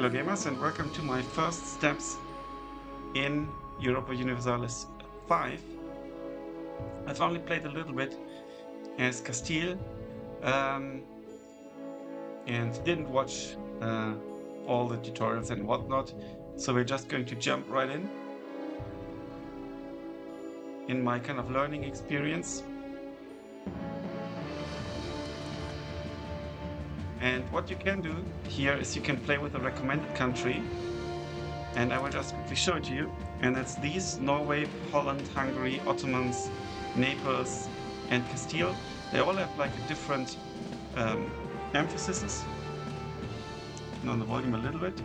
Hello gamers and welcome to my first steps in Europa Universalis 5. I've only played a little bit as Castile um, and didn't watch all the tutorials and whatnot, so we're just going to jump right in my kind of learning experience. And what you can do here is you can play with a recommended country, and I will just quickly show it to you. And it's these: Norway, Holland, Hungary, Ottomans, Naples, and Castile. They all have like a different emphasis. Turn on the volume a little bit.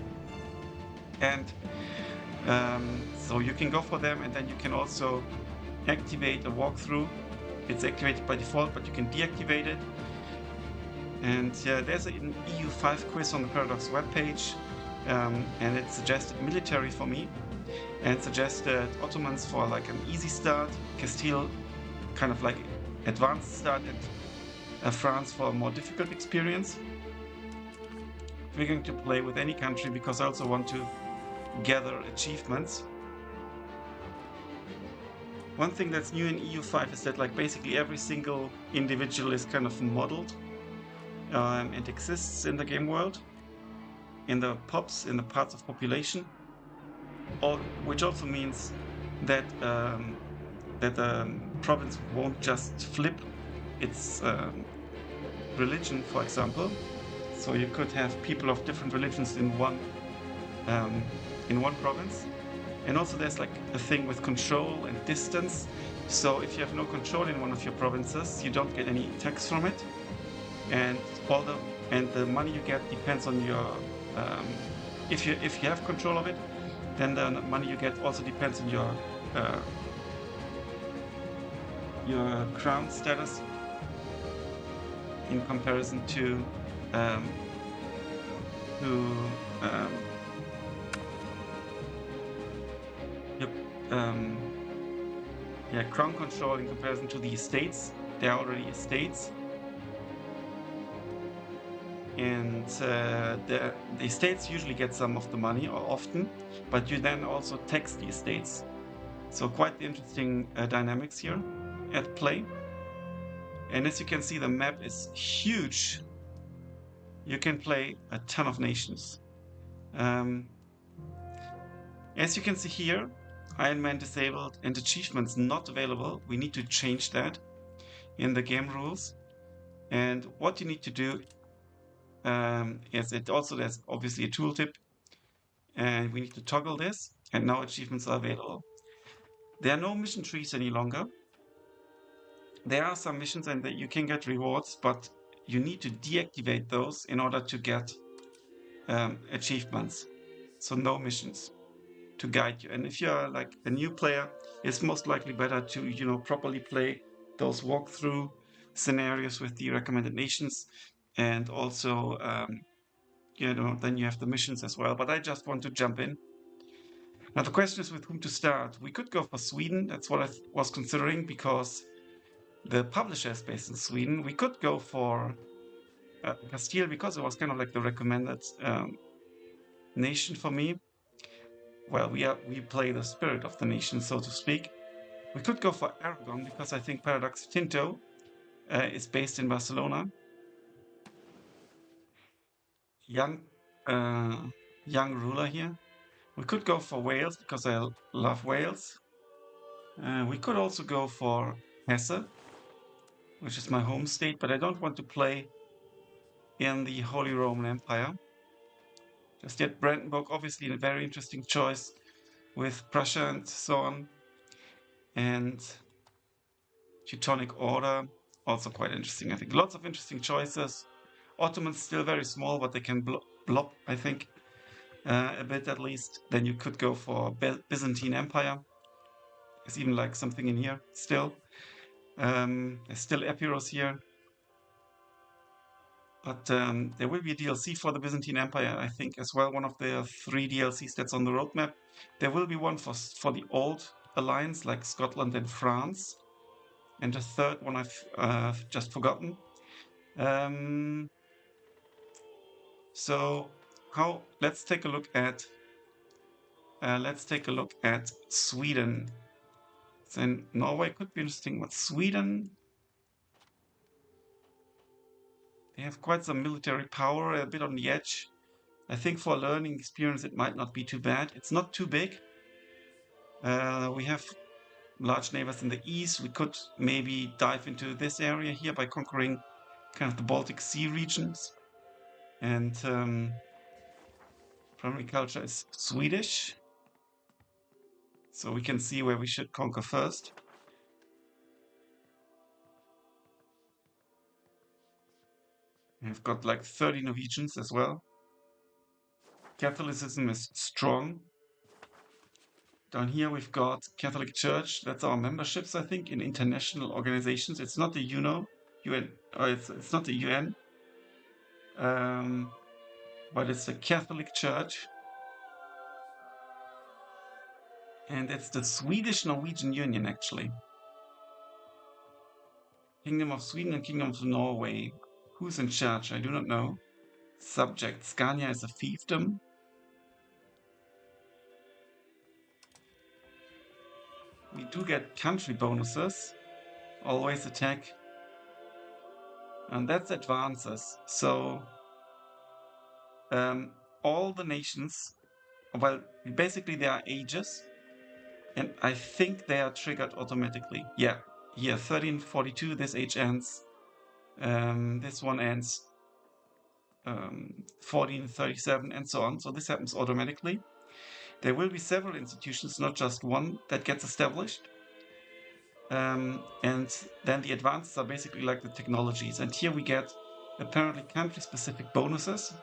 And so you can go for them, and then you can also activate a walkthrough. It's activated by default, but you can deactivate it. And there's an EU5 quiz on the Paradox webpage, and it suggested military for me, and suggested Ottomans for like an easy start, Castile kind of like advanced start, and France for a more difficult experience. We're going to play with any country because I also want to gather achievements. One thing that's new in EU5 is that like basically every single individual is kind of modeled. It exists in the game world, in the pops, in the parts of population, which also means that the province won't just flip its religion, for example. So you could have people of different religions in one province. And also there's like a thing with control and distance. So if you have no control in one of your provinces, you don't get any tax from it. And the money you get depends on your if you have control of it, then the money you get also depends on your crown status in comparison to crown control in comparison to the estates. There are already estates. And the estates usually get some of the money, or often, but you then also tax the estates. So quite the interesting dynamics here at play. And as you can see, the map is huge. You can play a ton of nations. As you can see here, Iron Man disabled and achievements not available. We need to change that in the game rules. And what you need to do is there's obviously a tooltip, and we need to toggle this, and now achievements are available. There are no mission trees any longer. There are some missions and that you can get rewards, but you need to deactivate those in order to get achievements. So no missions to guide you. And if you're like a new player, it's most likely better to properly play those walkthrough scenarios with the recommended nations, and also then you have the missions as well. But I just want to jump in. Now the question is with whom to start. We could go for Sweden. That's what I was considering, because the publisher is based in Sweden. We could go for Castile because it was kind of like the recommended nation for me. Well, we play the spirit of the nation, so to speak. We could go for Aragon because I think Paradox Tinto is based in Barcelona. Young ruler here. We could go for Wales because I love Wales. We could also go for Hesse, which is my home state, but I don't want to play in the Holy Roman Empire just yet. Brandenburg, obviously a very interesting choice with Prussia and so on. And Teutonic Order, also quite interesting. I think lots of interesting choices. Ottomans still very small, but they can blob, I think, a bit at least. Then you could go for Byzantine Empire. There's even like something in here still. There's still Epirus here. But there will be a DLC for the Byzantine Empire, I think, as well. One of the 3 DLCs that's on the roadmap. There will be one for the old alliance, like Scotland and France. And the third one I've just forgotten. So let's take a look at Sweden. Then Norway could be interesting, but Sweden, they have quite some military power, a bit on the edge. I think for a learning experience, it might not be too bad. It's not too big. We have large neighbors in the east. We could maybe dive into this area here by conquering kind of the Baltic Sea regions. And primary culture is Swedish. So we can see where we should conquer first. We've got like 30 Norwegians as well. Catholicism is strong. Down here we've got Catholic Church. That's our memberships, I think, in international organizations. It's not the UN. It's not the UN. But it's the Catholic Church. And it's the Swedish-Norwegian Union, actually. Kingdom of Sweden and Kingdom of Norway. Who's in charge? I do not know. Subject. Scania is a fiefdom. We do get country bonuses. Always attack. And that's advances. So all the nations, well, basically there are ages. And I think they are triggered automatically. Yeah, here 1342, this age ends. This one ends 1437 and so on. So this happens automatically. There will be several institutions, not just one, that gets established. And then the advances are basically like the technologies. And here we get apparently country-specific bonuses.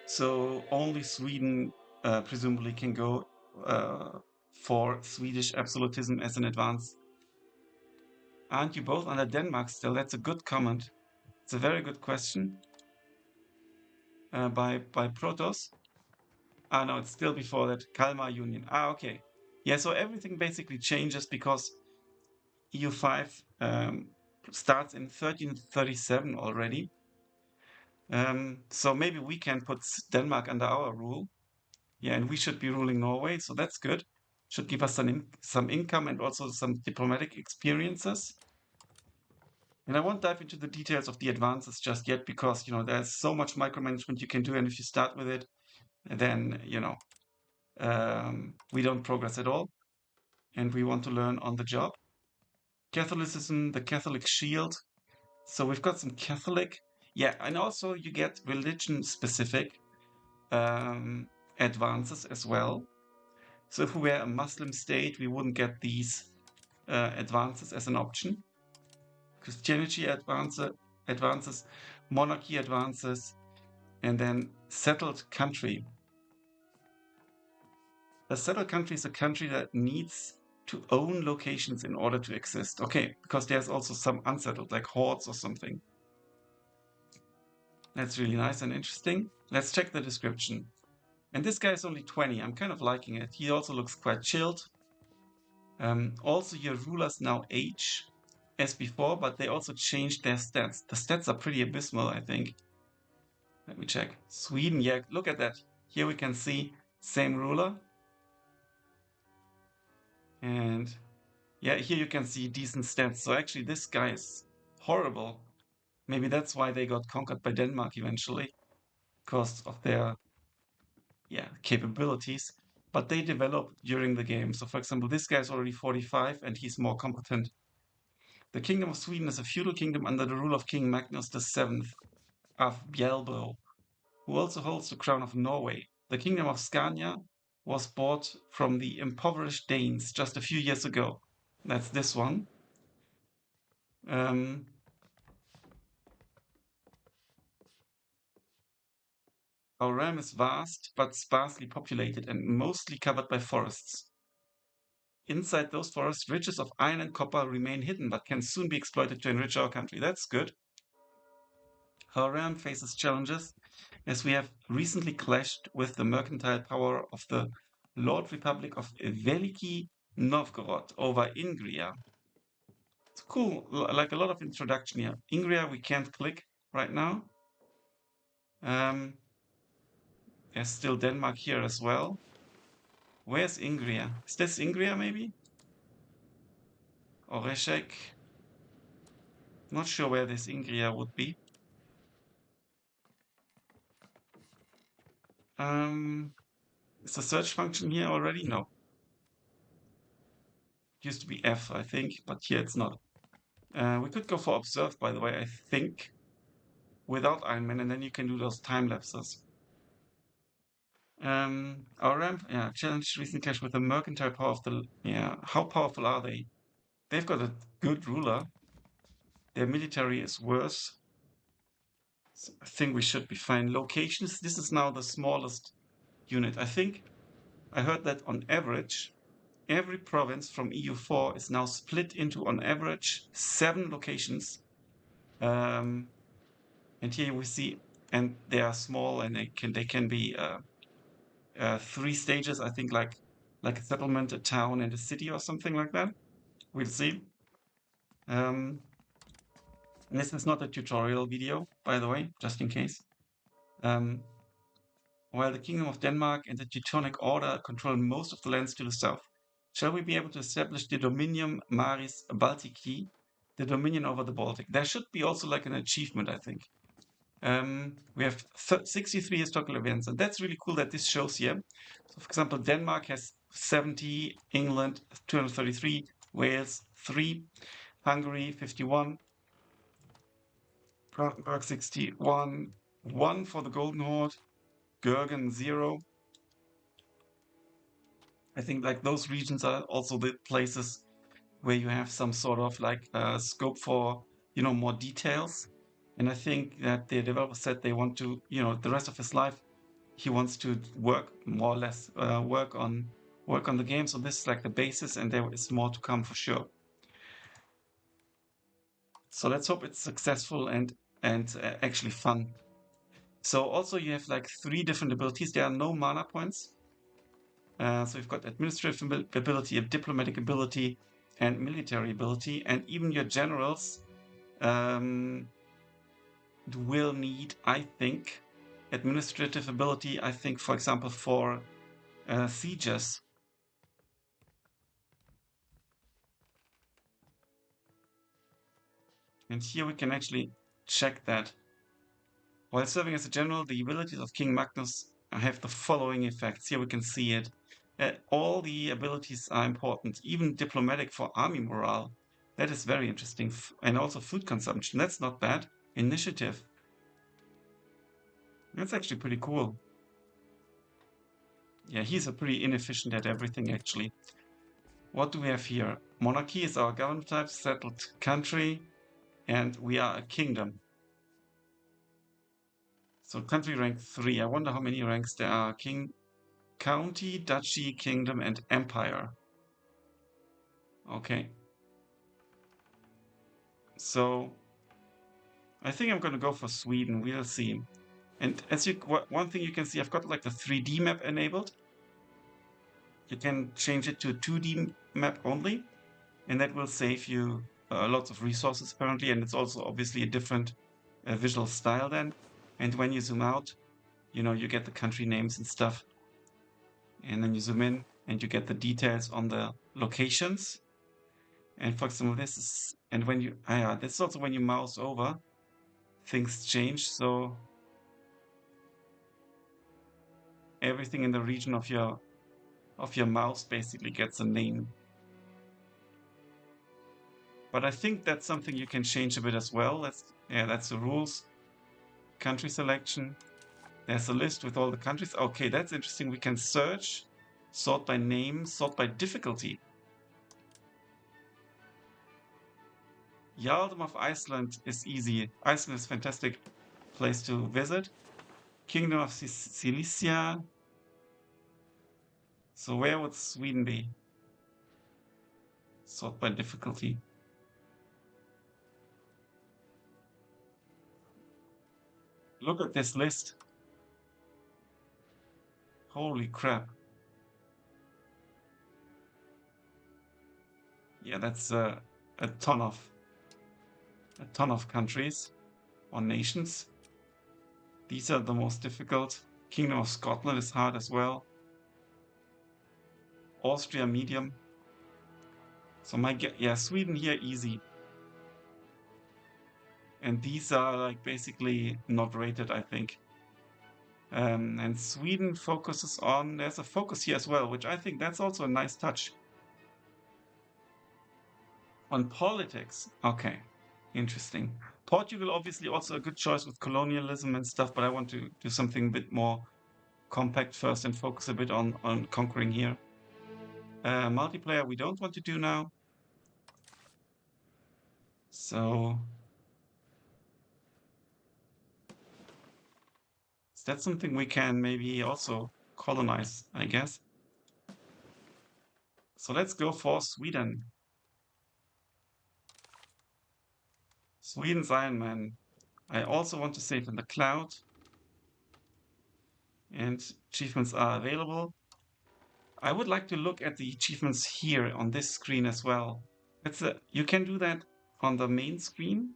So only Sweden presumably can go for Swedish absolutism as an advance. Aren't you both under Denmark still? That's a good comment. It's a very good question. By Protos. Ah, no, it's still before that. Kalmar Union. Ah, okay. Yeah, so everything basically changes because EU5 starts in 1337 already. So maybe we can put Denmark under our rule. Yeah, and we should be ruling Norway, so that's good. Should give us some income and also some diplomatic experiences. And I won't dive into the details of the advances just yet because, there's so much micromanagement you can do, and if you start with it, then, we don't progress at all, and we want to learn on the job. Catholicism, the Catholic shield. So we've got some Catholic. Yeah, and also you get religion-specific advances as well. So if we were a Muslim state, we wouldn't get these advances as an option. Christianity advances, monarchy advances, and then settled country. A settled country is a country that needs to own locations in order to exist. Okay, because there's also some unsettled, like hordes or something. That's really nice and interesting. Let's check the description. And this guy is only 20. I'm kind of liking it. He also looks quite chilled. Also, your rulers now age as before, but they also changed their stats. The stats are pretty abysmal, I think. Let me check. Sweden, yeah, look at that. Here we can see same ruler. And yeah, here you can see decent stats. So actually this guy is horrible. Maybe that's why they got conquered by Denmark eventually, because of their capabilities. But they develop during the game. So for example, this guy is already 45 and he's more competent. The Kingdom of Sweden is a feudal kingdom under the rule of King Magnus VII of Bjelbo, who also holds the crown of Norway. The Kingdom of Scania was bought from the impoverished Danes just a few years ago. That's this one. Our realm is vast, but sparsely populated and mostly covered by forests. Inside those forests, riches of iron and copper remain hidden, but can soon be exploited to enrich our country. That's good. Our realm faces challenges, as we have recently clashed with the mercantile power of the Lord Republic of Veliki Novgorod over Ingria. It's cool, like a lot of introduction here. Ingria we can't click right now. Um, there's still Denmark here as well. Where's Ingria? Is this Ingria maybe? Or Reshek? Not sure where this Ingria would be. Is the search function here already? No. Used to be F, I think, but here it's not. We could go for observe, by the way, I think, without Iron Man, and then you can do those time lapses. Our ramp, yeah, challenge recent clash with the mercantile power of the, yeah, how powerful are they? They've got a good ruler. Their military is worse. So I think we should be fine. Locations, this is now the smallest unit. I think I heard that on average, every province from EU4 is now split into, on average, 7 locations. And here we see, and they are small, and they can be 3 stages. I think like a settlement, a town, and a city, or something like that. We'll see. This is not a tutorial video, by the way, just in case. Um, while the Kingdom of Denmark and the Teutonic Order control most of the lands to the south, shall we be able to establish the Dominium Maris Baltici, the dominion over the Baltic? There should be also like an achievement, I think. We have 63 historical events, and that's really cool that this shows here. So, for example, Denmark has 70, England 233, Wales 3, Hungary 51, Brandenburg 61, 1 for the Golden Horde, Gergen 0. I think like those regions are also the places where you have some sort of like scope for, more details. And I think that the developer said they want to, the rest of his life, he wants to work more or less work on the game. So this is like the basis, and there is more to come for sure. So let's hope it's successful and actually fun. So also you have like 3 different abilities. There are no mana points. So we've got administrative ability, diplomatic ability, and military ability, and even your generals will need, I think, administrative ability. I think, for example, for sieges. And here we can actually check that. While serving as a general, the abilities of King Magnus have the following effects. Here we can see it. All the abilities are important, even diplomatic for army morale. That is very interesting. And also food consumption. That's not bad. Initiative. That's actually pretty cool. Yeah, he's a pretty inefficient at everything, actually. What do we have here? Monarchy is our government type, settled country, and we are a kingdom. So country rank 3. I wonder how many ranks there are. King, county, duchy, kingdom, and empire. Okay. So I think I'm going to go for Sweden. We'll see. And as one thing you can see, I've got like the 3D map enabled. You can change it to a 2D map only, and that will save you lots of resources apparently. And it's also obviously a different visual style then. And when you zoom out, you get the country names and stuff. And then you zoom in and you get the details on the locations. And for example, this is, and when you, this is also when you mouse over, things change. So everything in the region of your mouse basically gets a name. But I think that's something you can change a bit as well. That's the rules. Country selection. There's a list with all the countries. Okay, that's interesting. We can search, sort by name, sort by difficulty. Yaldom of Iceland is easy. Iceland is a fantastic place to visit. Kingdom of Silesia. So where would Sweden be? Sort by difficulty. Look at this list. Holy crap. Yeah, that's a ton of countries or nations. These are the most difficult. Kingdom of Scotland is hard as well. Austria, medium. So yeah, Sweden here, easy. And these are like basically not rated, I think. And Sweden focuses on, there's a focus here as well, which I think that's also a nice touch. On politics, okay, interesting. Portugal, obviously also a good choice with colonialism and stuff, but I want to do something a bit more compact first and focus a bit on conquering here. Multiplayer we don't want to do now. So that's something we can maybe also colonize, I guess. So let's go for Sweden. Sweden's Iron Man. I also want to save in the cloud. And achievements are available. I would like to look at the achievements here on this screen as well. You can do that on the main screen.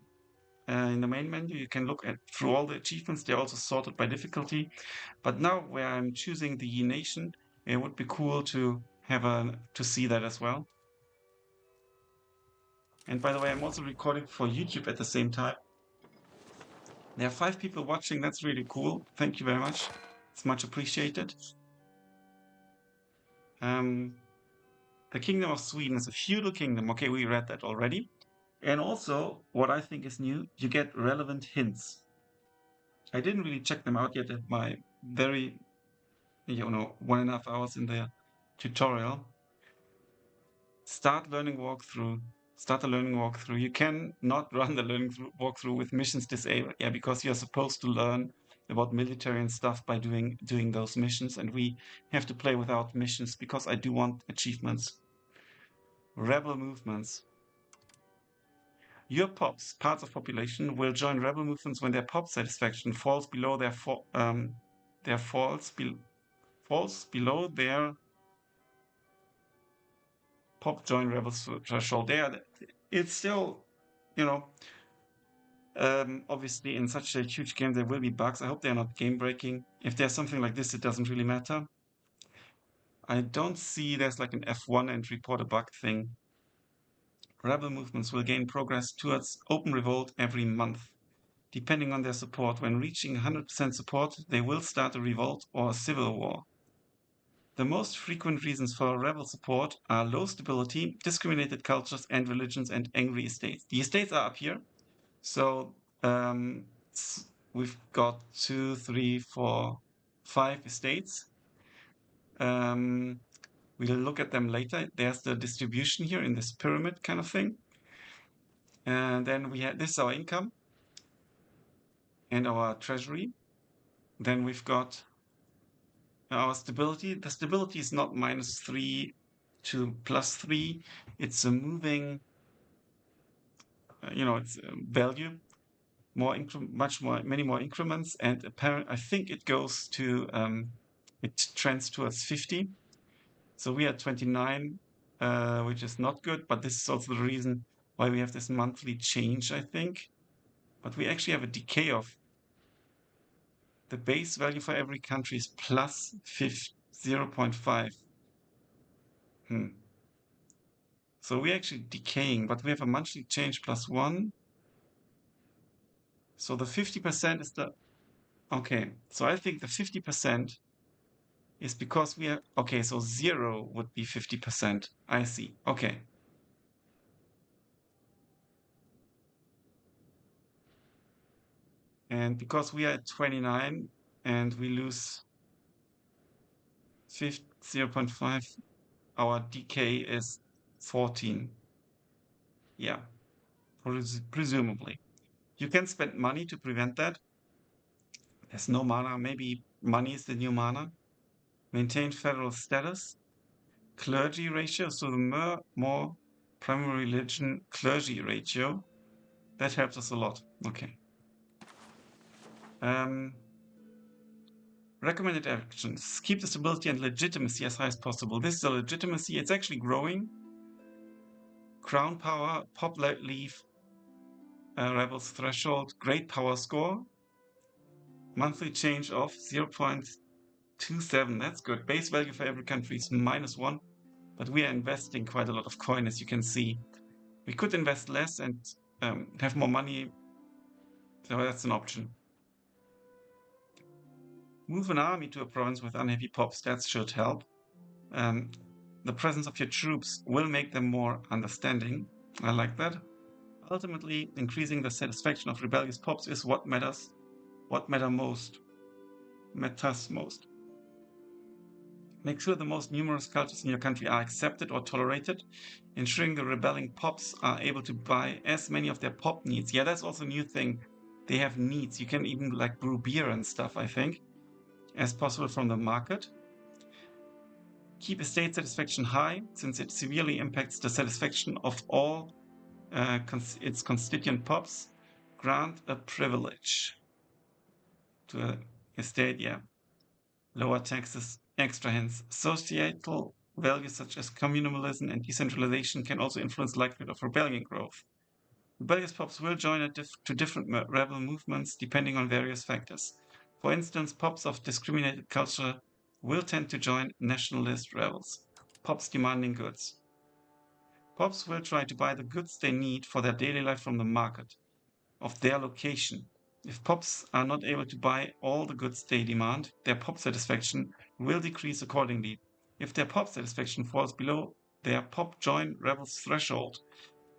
In the main menu, you can look at through all the achievements. They're also sorted by difficulty. But now, where I'm choosing the nation, it would be cool to to see that as well. And by the way, I'm also recording for YouTube at the same time. There are 5 people watching. That's really cool. Thank you very much. It's much appreciated. The Kingdom of Sweden is a feudal kingdom. Okay, we read that already. And also, what I think is new, you get relevant hints. I didn't really check them out yet at my very, 1.5 hours in the tutorial. Start learning walkthrough. Start the learning walkthrough. You can not run the learning walkthrough with missions disabled. Yeah, because you're supposed to learn about military and stuff by doing those missions, and we have to play without missions because I do want achievements. Rebel movements. Your pops, parts of population, will join rebel movements when their pop satisfaction falls below falls below their pop join rebel threshold. It's still, obviously in such a huge game there will be bugs. I hope they're not game breaking. If there's something like this, it doesn't really matter. I don't see there's like an F1 and report a bug thing. Rebel movements will gain progress towards open revolt every month. Depending on their support, when reaching 100% support, they will start a revolt or a civil war. The most frequent reasons for rebel support are low stability, discriminated cultures and religions, and angry estates. The estates are up here. So we've got 2, 3, 4, 5 estates. We'll look at them later. There's the distribution here in this pyramid kind of thing. And then this is our income and our treasury. Then we've got our stability. The stability is not -3 to +3. It's a moving, it's a value, many more increments, and I think it goes to, it trends towards 50. So we are 29, which is not good, but this is also the reason why we have this monthly change, I think. But we actually have a decay of the base value for every country is plus 0.5. So we're actually decaying, but we have a monthly change +1. So the 50% is okay. So I think the 50% is because we are, okay, so 0 would be 50%. I see. Okay. And because we are at 29 and we lose 0.5, our decay is 14. Yeah, presumably. You can spend money to prevent that. There's no mana. Maybe money is the new mana. Maintain federal status. Clergy ratio. So the more primary religion clergy ratio. That helps us a lot. Okay. Recommended actions. Keep the stability and legitimacy as high as possible. This is a legitimacy. It's actually growing. Crown power, pop leaf, rebels threshold, great power score. Monthly change of 0.27. That's good. Base value for every country is -1, but we are investing quite a lot of coin, as you can see. We could invest less and have more money, so that's an option. Move an army to a province with unhappy pops. That should help. The presence of your troops will make them more understanding. I like that. Ultimately, increasing the satisfaction of rebellious pops is what matters. What matters most. Make sure the most numerous cultures in your country are accepted or tolerated, ensuring the rebelling pops are able to buy as many of their pop needs. Yeah, that's also a new thing. They have needs. You can even like brew beer and stuff, I think, as possible from the market. Keep estate satisfaction high, since it severely impacts the satisfaction of all its constituent pops. Grant a privilege to an estate, yeah. Lower taxes, extra hints. Societal values such as communalism and decentralization can also influence the likelihood of rebellion growth. Rebellious pops will join to different rebel movements depending on various factors. For instance, pops of discriminated culture will tend to join nationalist rebels. Pops demanding goods. Pops will try to buy the goods they need for their daily life from the market of their location. If pops are not able to buy all the goods they demand, their pop satisfaction will decrease accordingly. If their pop satisfaction falls below their pop join rebels threshold,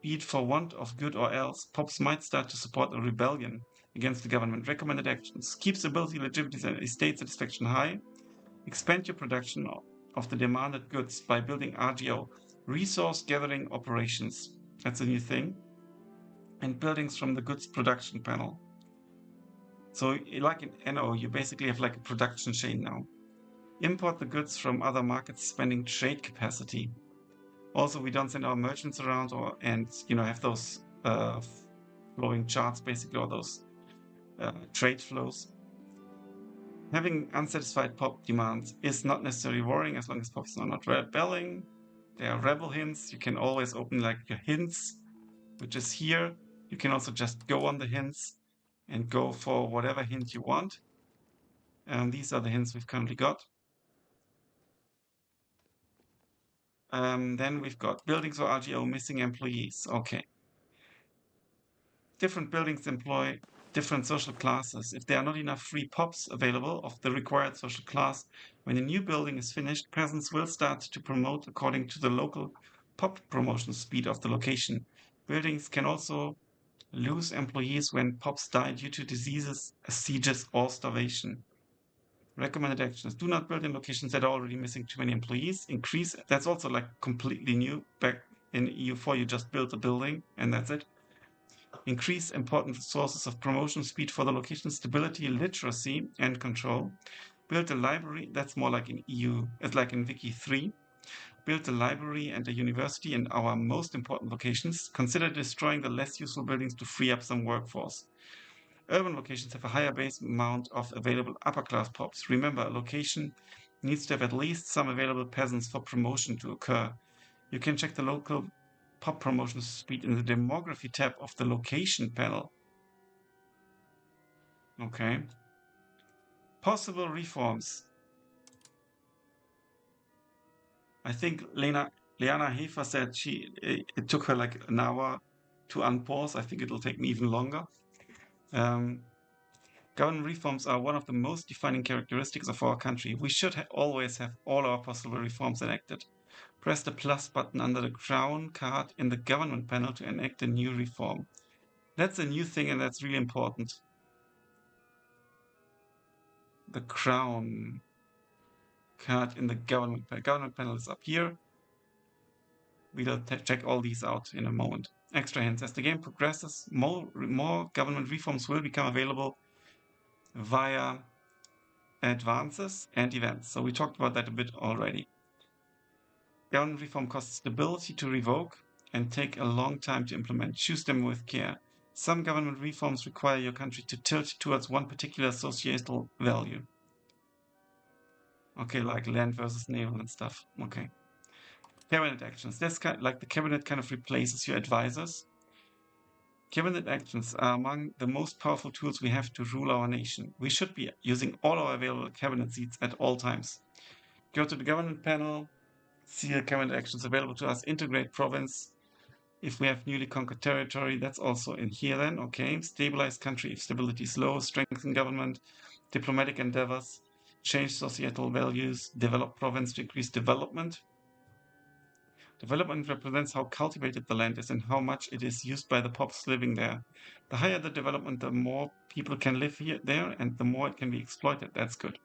be it for want of good or else, pops might start to support a rebellion against the government. Recommended actions. Keep stability, legitimacy, and estate satisfaction high. Expand your production of the demanded goods by building RGO, resource gathering operations. That's a new thing. And buildings from the goods production panel. So like in NO, you basically have like a production chain now. Import the goods from other markets, spending trade capacity. Also, we don't send our merchants around and have those flowing charts basically, or those trade flows. Having unsatisfied pop demands is not necessarily worrying as long as pops are not rebelling. There are rebel hints. You can always open like your hints, which is here. You can also just go on the hints and go for whatever hint you want. These are the hints we've currently got. Then we've got buildings or RGO missing employees. Okay. Different buildings employ different social classes. If there are not enough free pops available of the required social class, when a new building is finished, peasants will start to promote according to the local pop promotion speed of the location. Buildings can also lose employees when pops die due to diseases, sieges, or starvation. Recommended actions. Do not build in locations that are already missing too many employees. Increase. That's also like completely new. Back in EU4, you just build a building and that's it. Increase important sources of promotion speed for the location, stability, literacy, and control. Build a library. That's more like in EU. It's like in Wiki 3. Build a library and a university in our most important locations. Consider destroying the less useful buildings to free up some workforce. Urban locations have a higher base amount of available upper-class pops. Remember, a location needs to have at least some available peasants for promotion to occur. You can check the local pop promotion speed in the demography tab of the location panel. Okay. Possible reforms. I think Leana Hefer said it took her like an hour to unpause. I think it'll take me even longer. Government reforms are one of the most defining characteristics of our country. We should always have all our possible reforms enacted. Press the plus button under the crown card in the government panel to enact a new reform. That's a new thing and that's really important. The crown card in the government panel. Government panel is up here. We'll check all these out in a moment. Extra hints. As the game progresses, more government reforms will become available via advances and events. So we talked about that a bit already. Government reform costs stability to revoke and take a long time to implement. Choose them with care. Some government reforms require your country to tilt towards one particular societal value. Okay, like land versus naval and stuff. Okay. Cabinet actions. That's kind of like the cabinet kind of replaces your advisors. Cabinet actions are among the most powerful tools we have to rule our nation. We should be using all our available cabinet seats at all times. Go to the government panel, see the cabinet actions available to us, integrate province. If we have newly conquered territory, that's also in here then, okay. Stabilize country if stability is low, strengthen government, diplomatic endeavors, change societal values, develop province to increase development. Development represents how cultivated the land is and how much it is used by the pops living there. The higher the development, the more people can live there, and the more it can be exploited. That's good.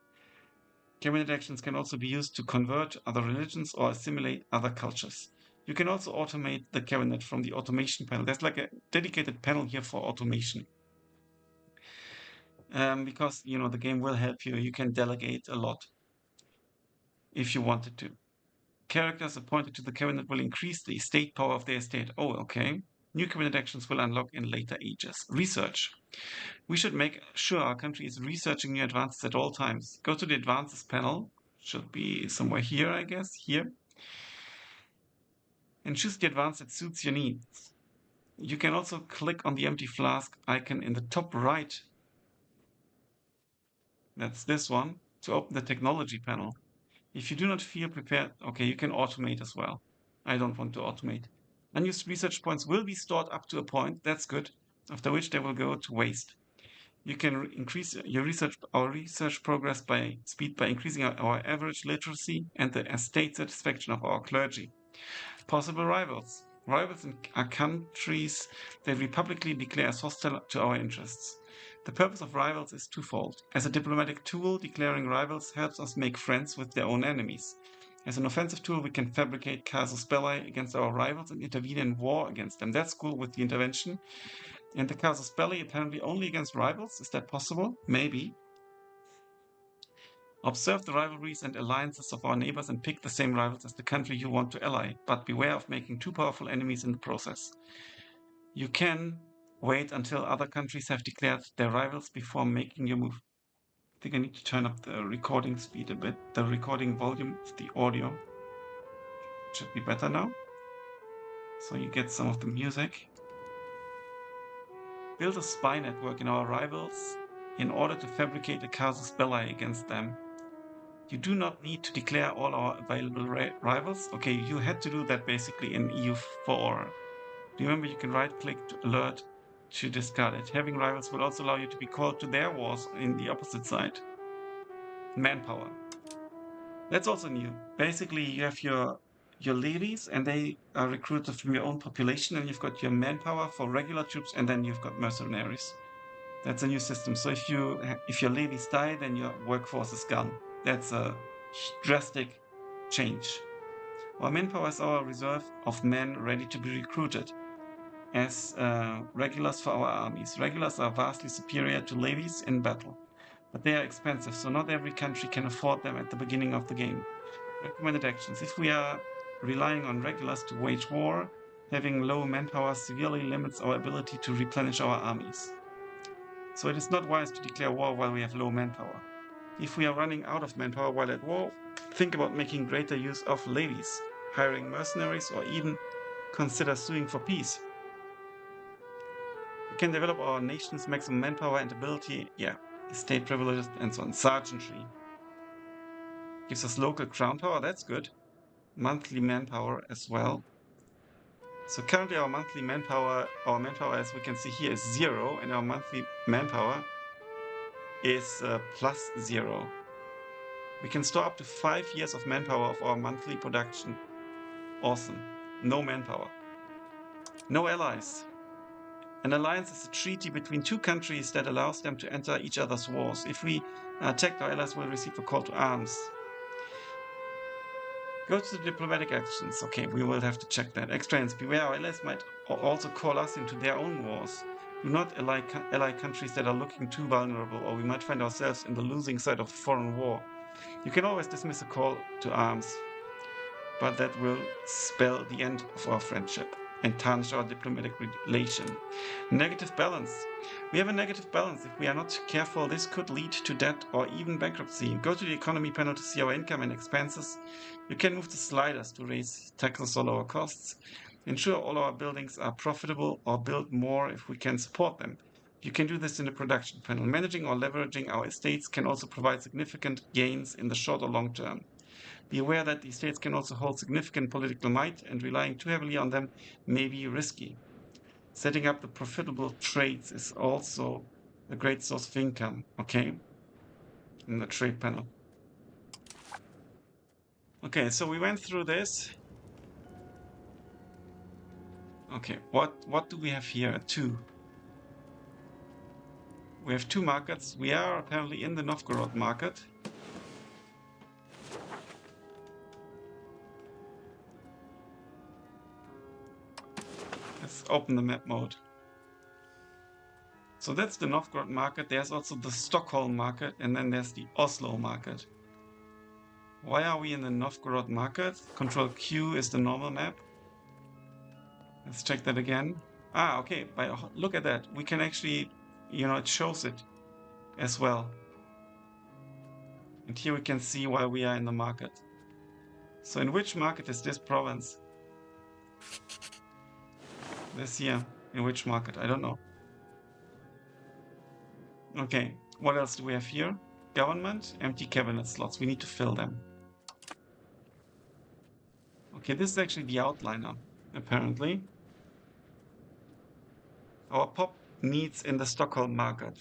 Cabinet actions can also be used to convert other religions or assimilate other cultures. You can also automate the cabinet from the automation panel. There's like a dedicated panel here for automation. Because, the game will help you. You can delegate a lot if you wanted to. Characters appointed to the cabinet will increase the estate power of their estate. Oh, okay. New cabinet actions will unlock in later ages. Research. We should make sure our country is researching new advances at all times. Go to the advances panel. Should be somewhere here, I guess. Here. And choose the advance that suits your needs. You can also click on the empty flask icon in the top right. That's this one, to open the technology panel. If you do not feel prepared, okay, you can automate as well. I don't want to automate. Unused research points will be stored up to a point, that's good, after which they will go to waste. You can increase our research progress by speed by increasing our average literacy and the estate satisfaction of our clergy. Possible rivals. Rivals are countries that we publicly declare as hostile to our interests. The purpose of rivals is twofold. As a diplomatic tool, declaring rivals helps us make friends with their own enemies. As an offensive tool, we can fabricate casus belli against our rivals and intervene in war against them. That's cool with the intervention. And the casus belli apparently only against rivals. Is that possible? Maybe. Observe the rivalries and alliances of our neighbors and pick the same rivals as the country you want to ally, but beware of making too powerful enemies in the process. You can wait until other countries have declared their rivals before making your move. I think I need to turn up the recording speed a bit, the recording volume of the audio. Should be better now. So you get some of the music. Build a spy network in our rivals in order to fabricate a casus belli against them. You do not need to declare all our available rivals. Okay, you had to do that basically in EU4. Remember, you can right-click to alert to discard it. Having rivals will also allow you to be called to their wars in the opposite side. Manpower. That's also new. Basically, you have your levies, and they are recruited from your own population, and you've got your manpower for regular troops, and then you've got mercenaries. That's a new system. So if your levies die, then your workforce is gone. That's a drastic change. Our manpower is our reserve of men ready to be recruited as regulars for our armies. Regulars are vastly superior to levies in battle, but they are expensive, so not every country can afford them at the beginning of the game. Recommended actions. If we are relying on regulars to wage war, having low manpower severely limits our ability to replenish our armies. So it is not wise to declare war while we have low manpower. If we are running out of manpower while at war, think about making greater use of levies, hiring mercenaries, or even consider suing for peace. We can develop our nation's maximum manpower and ability, estate privileges and so on. Sergeantry gives us local crown power, that's good. Monthly manpower as well. So currently our monthly manpower, as we can see here, is 0, and our monthly manpower is +0. We can store up to 5 years of manpower of our monthly production. Awesome. No manpower. No allies. An alliance is a treaty between two countries that allows them to enter each other's wars. If we are attacked, our allies will receive a call to arms. Go to the diplomatic actions. Okay, we will have to check that. Extrains. Beware, our allies might also call us into their own wars. Do not ally countries that are looking too vulnerable, or we might find ourselves in the losing side of a foreign war. You can always dismiss a call to arms, but that will spell the end of our friendship and tarnish our diplomatic relation. Negative balance. We have a negative balance. If we are not careful, this could lead to debt or even bankruptcy. Go to the economy panel to see our income and expenses. You can move the sliders to raise taxes or lower costs. Ensure all our buildings are profitable or build more if we can support them. You can do this in the production panel. Managing or leveraging our estates can also provide significant gains in the short or long term. Be aware that the estates can also hold significant political might, and relying too heavily on them may be risky. Setting up the profitable trades is also a great source of income, okay, in the trade panel. Okay, so we went through this. Okay, what do we have here? Two. We have two markets. We are apparently in the Novgorod market. Let's open the map mode. So that's the Novgorod market. There's also the Stockholm market, and then there's the Oslo market. Why are we in the Novgorod market? Control Q is the normal map. Let's check that again. Ah, okay, look at that. We can actually, it shows it as well. And here we can see why we are in the market. So in which market is this province? This here. In which market? I don't know. Okay, what else do we have here? Government, empty cabinet slots. We need to fill them. Okay, this is actually the outliner, apparently. Our pop needs in the Stockholm market.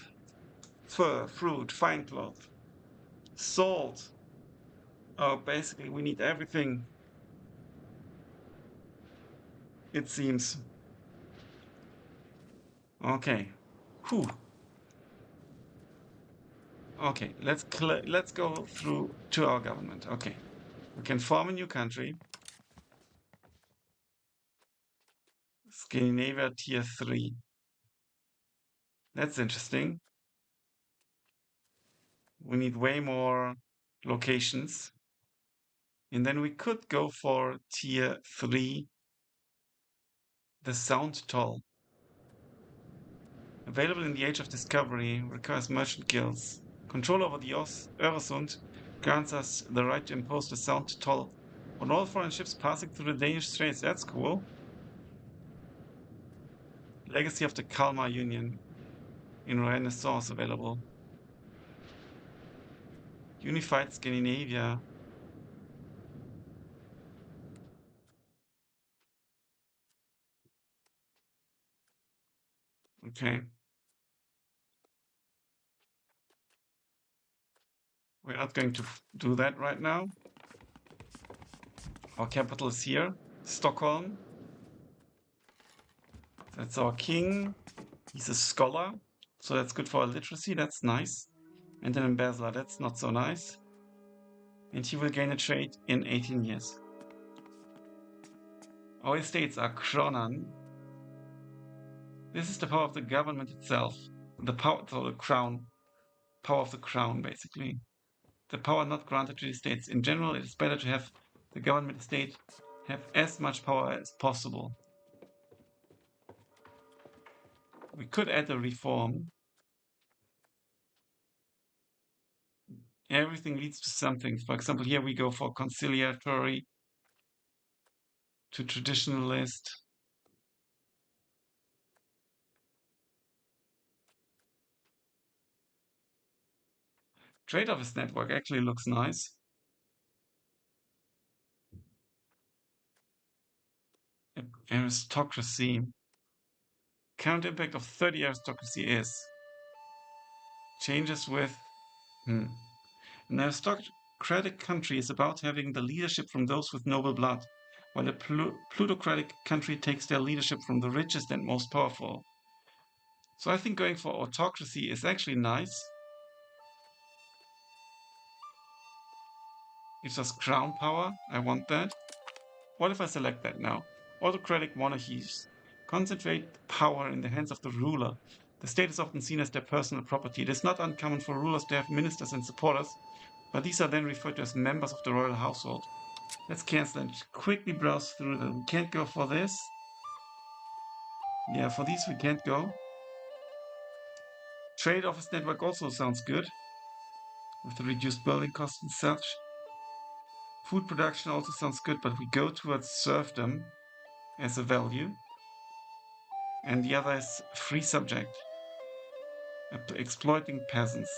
Fur, fruit, fine cloth, salt. Oh, basically we need everything. It seems. Okay. Whew. Okay, let's go through to our government. Okay. We can form a new country. Scandinavia tier 3. That's interesting. We need way more locations. And then we could go for tier 3, the Sound Toll. Available in the Age of Discovery, requires merchant guilds. Control over the Öresund grants us the right to impose the Sound Toll on all foreign ships passing through the Danish Straits. That's cool. Legacy of the Kalmar Union in Renaissance available. Unified Scandinavia. Okay. We're not going to do that right now. Our capital is here, Stockholm. That's our king. He's a scholar, so that's good for our literacy. That's nice. And an embezzler, that's not so nice. And he will gain a trade in 18 years. Our estates are Kronan. This is the power of the government itself. The power, so the crown. Power of the crown, basically. The power not granted to the states. In general, it is better to have the government estate have as much power as possible. We could add a reform. Everything leads to something. For example, here we go for conciliatory to traditionalist. Trade office network actually looks nice. Aristocracy. Current impact of 30 aristocracy is changes with an aristocratic country is about having the leadership from those with noble blood, while a plutocratic country takes their leadership from the richest and most powerful. So I think going for autocracy is actually nice. Gives us crown power. I want that. What if I select that now? Autocratic monarchies concentrate power in the hands of the ruler. The state is often seen as their personal property. It is not uncommon for rulers to have ministers and supporters, but these are then referred to as members of the royal household. Let's cancel and quickly browse through them. We can't go for this. Yeah, for these we can't go. Trade office network also sounds good, with the reduced building costs and such. Food production also sounds good, but we go towards serfdom. as a value. And the other is free subject. Exploiting peasants.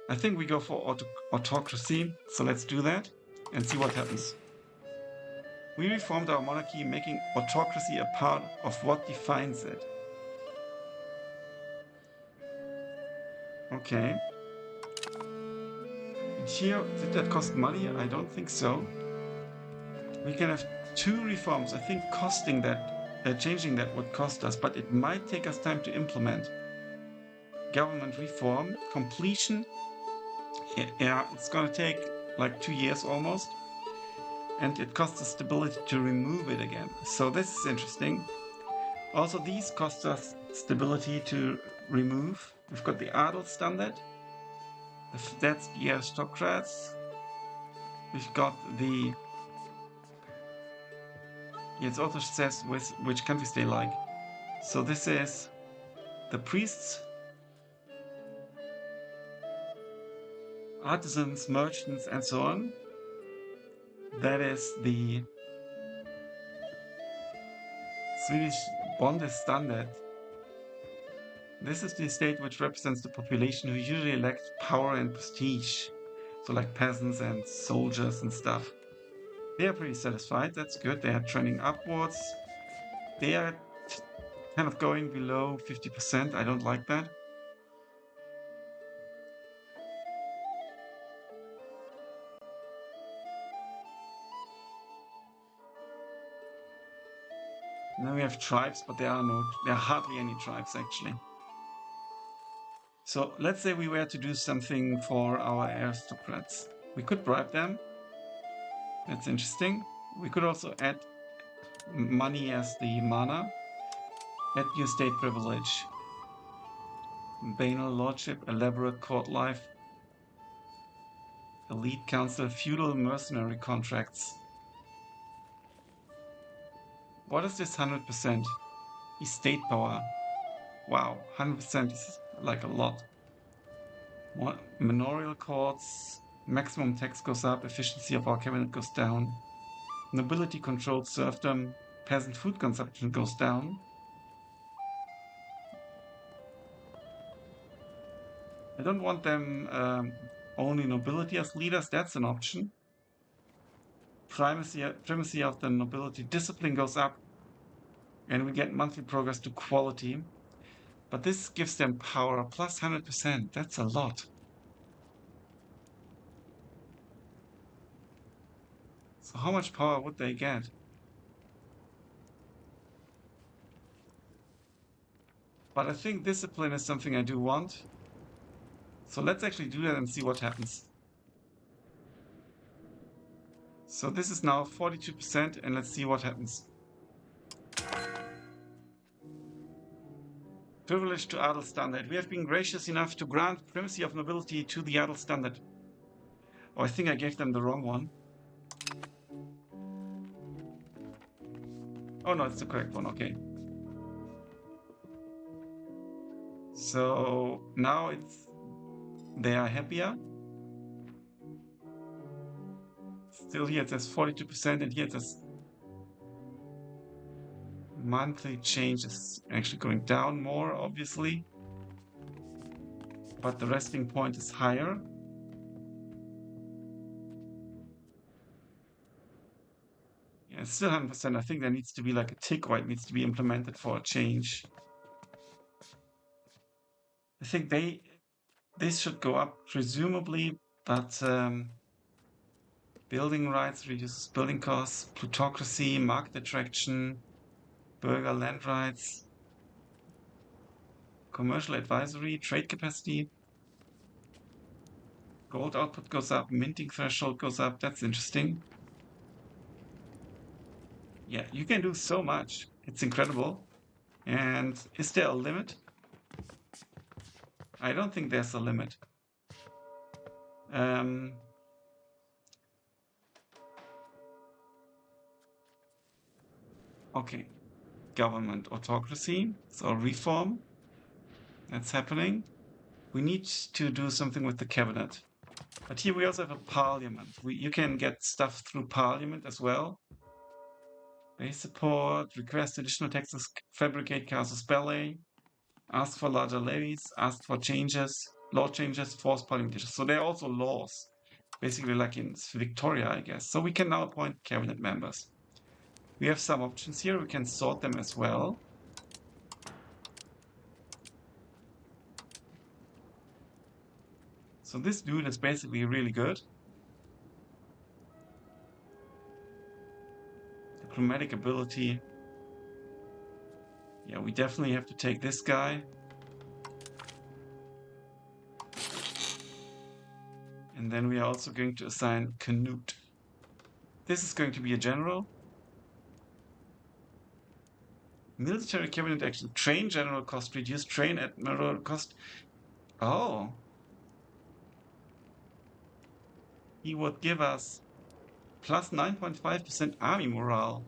I think we go for autocracy, so let's do that and see what happens. We reformed our monarchy, making autocracy a part of what defines it. Okay. And here, did that cost money? I don't think so. We can have 2 reforms. I think changing that would cost us, but it might take us time to implement. Government reform, completion. Yeah, it's gonna take like 2 years almost. And it costs us stability to remove it again. So this is interesting. Also, these cost us stability to remove. We've got the Adelsstandard. That's the aristocrats. We've got the... It also says which countries they like. So this is the priests, artisans, merchants, and so on. That is the Swedish Bondestandard. This is the state which represents the population who usually lack power and prestige. So like peasants and soldiers and stuff. They are pretty satisfied, that's good. They are trending upwards. They are kind of going below 50%. I don't like that. Now we have tribes, but there are hardly any tribes actually. So let's say we were to do something for our aristocrats. We could bribe them. That's interesting. We could also add money as the mana. Add new state privilege. Banal lordship, elaborate court life. Elite council, feudal mercenary contracts. What is this 100%? Estate power. Wow, 100% is like a lot. Manorial courts, maximum tax goes up, efficiency of our cabinet goes down. Nobility controlled serfdom, peasant food consumption goes down. I don't want them only nobility as leaders, that's an option. Primacy of the nobility, discipline goes up, and we get monthly progress to quality. But this gives them power, plus 100%, that's a lot. So how much power would they get? But I think discipline is something I do want. So let's actually do that and see what happens. So this is now 42%, and let's see what happens. Privilege to Adelsstandard. We have been gracious enough to grant primacy of nobility to the Adelsstandard. Oh, I think I gave them the wrong one. Oh no, it's the correct one, okay. So now they are happier. Still here it says 42%, and here it says monthly change is actually going down more, obviously. But the resting point is higher. Yeah, it's still 100%. I think there needs to be like a tick where it needs to be implemented for a change. I think this should go up presumably, but building rights reduces building costs, plutocracy, market attraction, burger land rights, commercial advisory, trade capacity, gold output goes up, minting threshold goes up. That's interesting. Yeah, you can do so much. It's incredible. And is there a limit? I don't think there's a limit. Okay, government autocracy, so reform. That's happening. We need to do something with the cabinet. But here we also have a parliament. You can get stuff through parliament as well. Base support, request additional taxes, fabricate casus belli, ask for larger levies, ask for changes, law changes, force parliamentation. So there are also laws, basically like in Victoria, I guess. So we can now appoint cabinet members. We have some options here. We can sort them as well. So this dude is basically really good. Diplomatic ability. Yeah, we definitely have to take this guy. And then we are also going to assign Canute. This is going to be a general. Military cabinet action. Train general cost reduced. Train admiral cost. Oh. He would give us plus 9.5% army morale.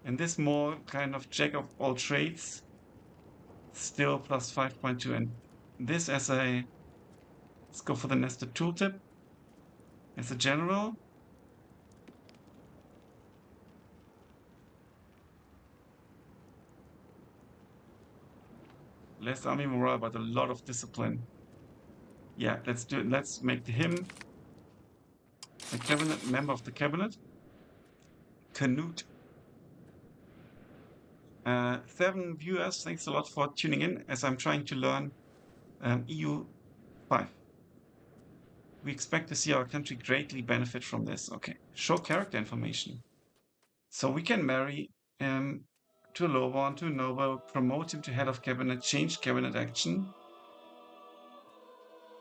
And this more kind of jack of all trades. Still plus 5.2. And this as a... Let's go for the nested tooltip. As a general. Less army morale, but a lot of discipline. Yeah, let's do it. Let's make him a cabinet member of the cabinet. Canute. 7 viewers, thanks a lot for tuning in as I'm trying to learn EU 5. We expect to see our country greatly benefit from this. Okay, show character information. So we can marry to a lowborn, to a noble, promote him to head of cabinet, change cabinet action.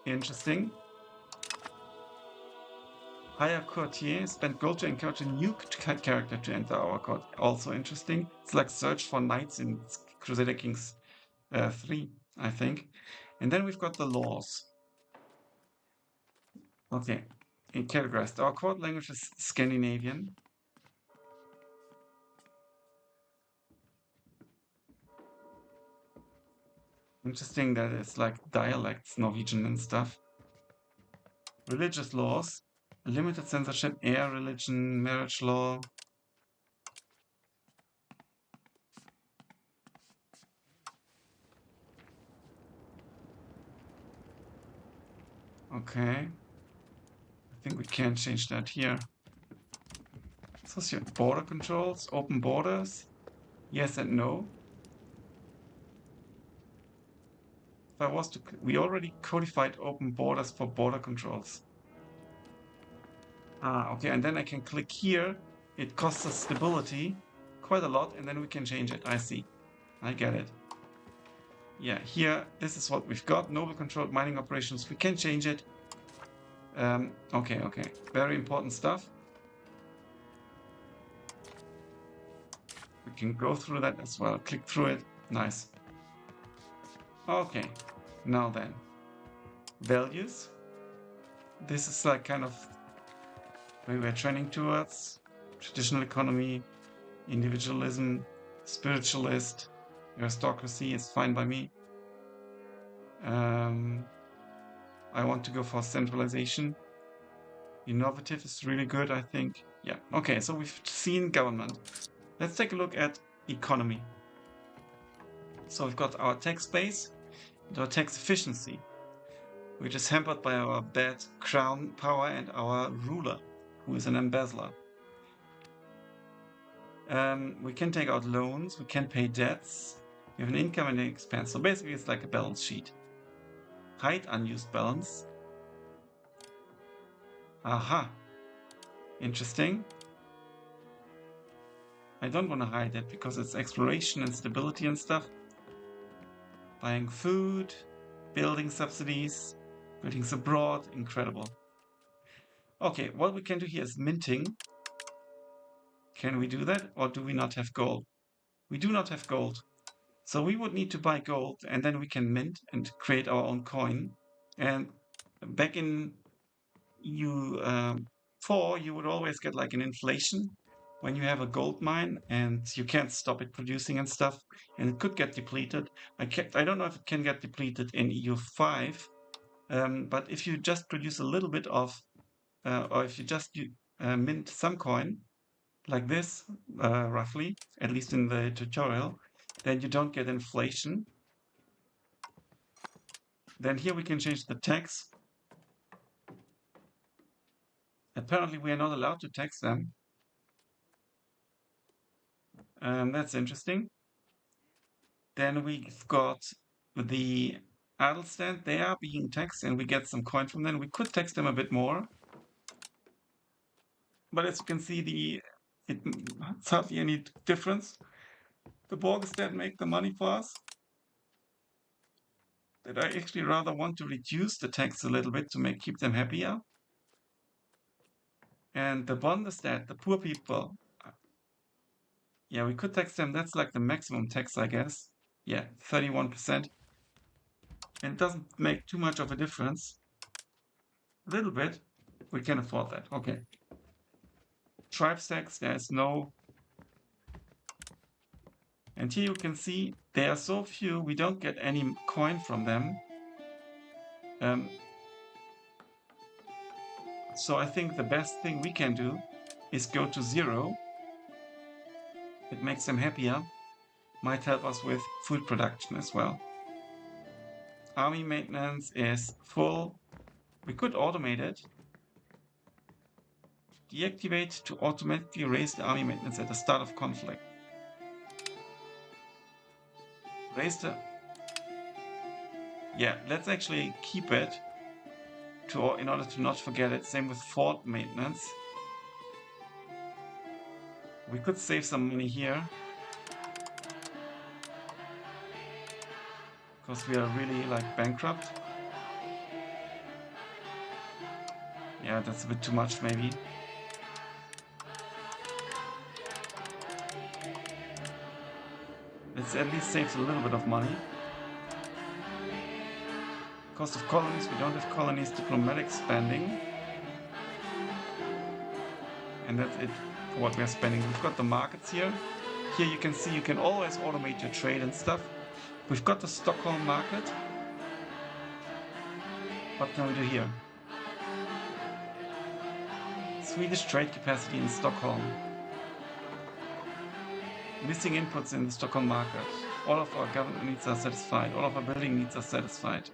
Interesting. Hire courtier, spend gold to encourage a new character to enter our court. Also interesting. It's like search for knights in Crusader Kings 3, I think. And then we've got the laws. Okay, in categorized. Our court language is Scandinavian. Interesting that it's like dialects, Norwegian and stuff. Religious laws, limited censorship, air, religion, marriage law. Okay. I think we can change that here. Socio border controls, open borders. Yes and no. If I was to, we already codified open borders for border controls. Okay, and then I can click here. It costs us stability quite a lot, and then we can change it. I see. I get it. Yeah, here, this is what we've got. Noble controlled mining operations. We can change it. Okay. Very important stuff. We can go through that as well. Click through it. Nice. Okay, now then. Values. This is like kind of where we're trending towards. Traditional economy, individualism, spiritualist, aristocracy is fine by me. I want to go for centralization. Innovative is really good, I think. Yeah, okay, so we've seen government. Let's take a look at economy. So we've got our tax base and our tax efficiency, which is hampered by our bad crown power and our ruler, who is an embezzler. We can take out loans, we can pay debts, we have an income and an expense. So basically it's like a balance sheet. Hide unused balance. Aha. Interesting. I don't want to hide it because it's exploration and stability and stuff. Buying food, building subsidies, buildings abroad, incredible. Okay, what we can do here is minting. Can we do that, or do we not have gold? We do not have gold. So we would need to buy gold, and then we can mint and create our own coin. And back in EU4, you would always get like an inflation when you have a gold mine and you can't stop it producing and stuff, and it could get depleted. I don't know if it can get depleted in EU5, but if you just produce a little bit of, or if you just mint some coin, like this, roughly, at least in the tutorial, then you don't get inflation. Then here we can change the tax. Apparently we are not allowed to tax them. That's interesting. Then we've got the idle stand. They are being taxed and we get some coin from them. We could tax them a bit more. But as you can see, it's hardly any difference. The Borg stand make the money for us. That I actually rather want to reduce the tax a little bit to keep them happier. And the Bundesstaat, the poor people, yeah, we could tax them. That's like the maximum tax, I guess. Yeah, 31%. And it doesn't make too much of a difference. A little bit. We can afford that. Okay. Tribes tax, there's no. And here you can see there are so few, we don't get any coin from them. So I think the best thing we can do is go to 0. It makes them happier. Might help us with food production as well. Army maintenance is full. We could automate it. Deactivate to automatically raise the army maintenance at the start of conflict. Raise the... Yeah, let's actually keep it in order to not forget it. Same with fort maintenance. We could save some money here. Because we are really like bankrupt. Yeah, that's a bit too much maybe. Let's at least save a little bit of money. Cost of colonies, we don't have colonies. Diplomatic spending. And that's it for what we're spending. We've got the markets here. Here you can see you can always automate your trade and stuff. We've got the Stockholm market. What can we do here? Swedish trade capacity in Stockholm. Missing inputs in the Stockholm market. All of our government needs are satisfied. All of our building needs are satisfied.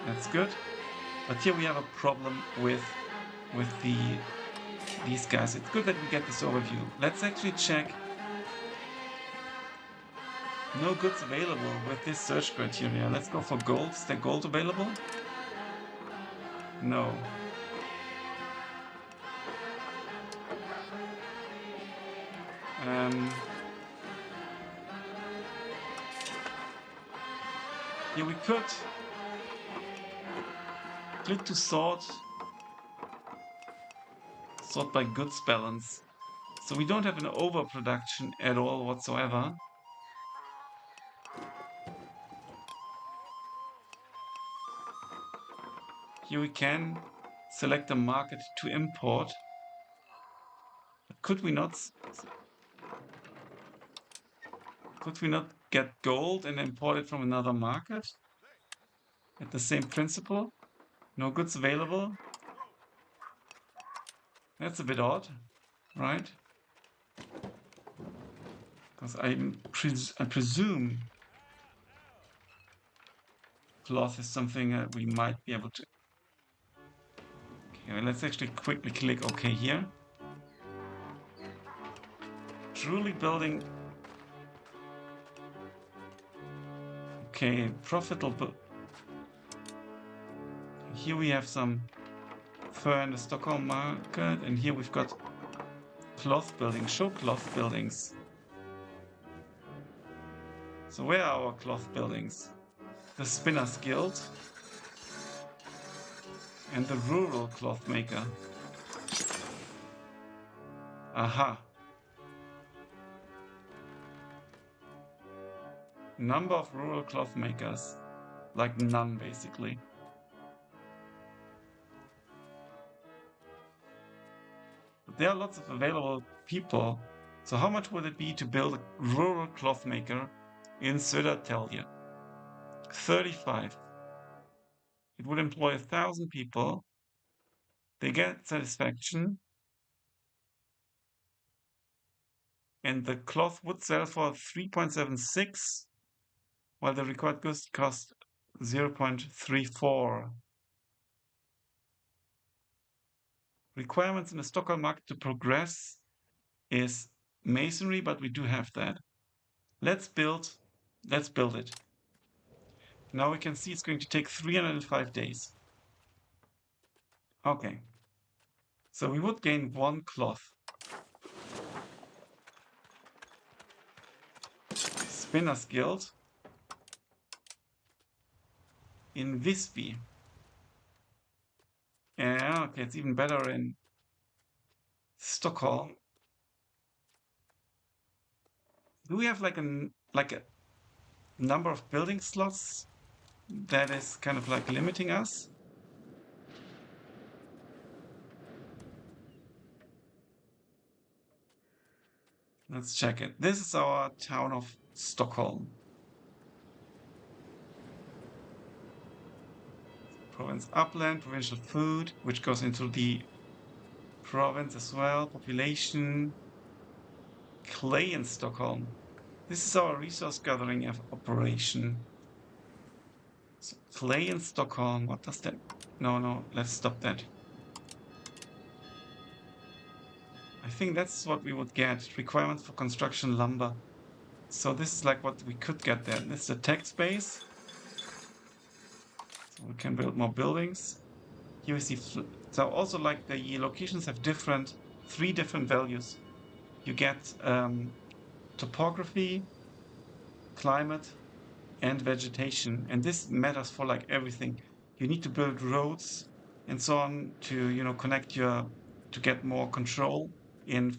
That's good. But here we have a problem with these guys. It's good that we get this overview. Let's actually check. No goods available with this search criteria. Let's go for gold. Is there gold available? No. Here we could click to sort by goods balance. So we don't have an overproduction at all whatsoever. Here we can select a market to import. But could we not get gold and import it from another market? At the same principle? No goods available? That's a bit odd, right? Because I presume cloth is something that we might be able to... Okay, let's actually quickly click OK here. Truly building... Okay, profitable... Here we have some fur in the Stockholm market, and here we've got cloth buildings. Show cloth buildings. So where are our cloth buildings? The Spinners Guild and the Rural Cloth Maker. Aha. Number of rural cloth makers. Like none, basically. But there are lots of available people. So how much would it be to build a rural cloth maker in Södertälje? 35. It would employ 1,000 people. They get satisfaction. And the cloth would sell for 3.76, while the required goods cost 0.34. Requirements in the Stockholm market to progress is masonry, but we do have that. Let's build it. Now we can see it's going to take 305 days. Okay. So we would gain 1 cloth. Spinner's Guild in Visby. Yeah, okay, it's even better in Stockholm. Do we have like a number of building slots that is kind of like limiting us? Let's check it. This is our town of Stockholm. Province Upland, provincial food, which goes into the province as well. Population. Clay in Stockholm. This is our resource gathering operation. So clay in Stockholm. What does that? No, let's stop that. I think that's what we would get. Requirements for construction lumber. So this is like what we could get there. This is the tax base. So we can build more buildings. Here we see. So also like the locations have 3 different values. You get topography, climate, and vegetation. And this matters for like everything. You need to build roads and so on to, connect to get more control in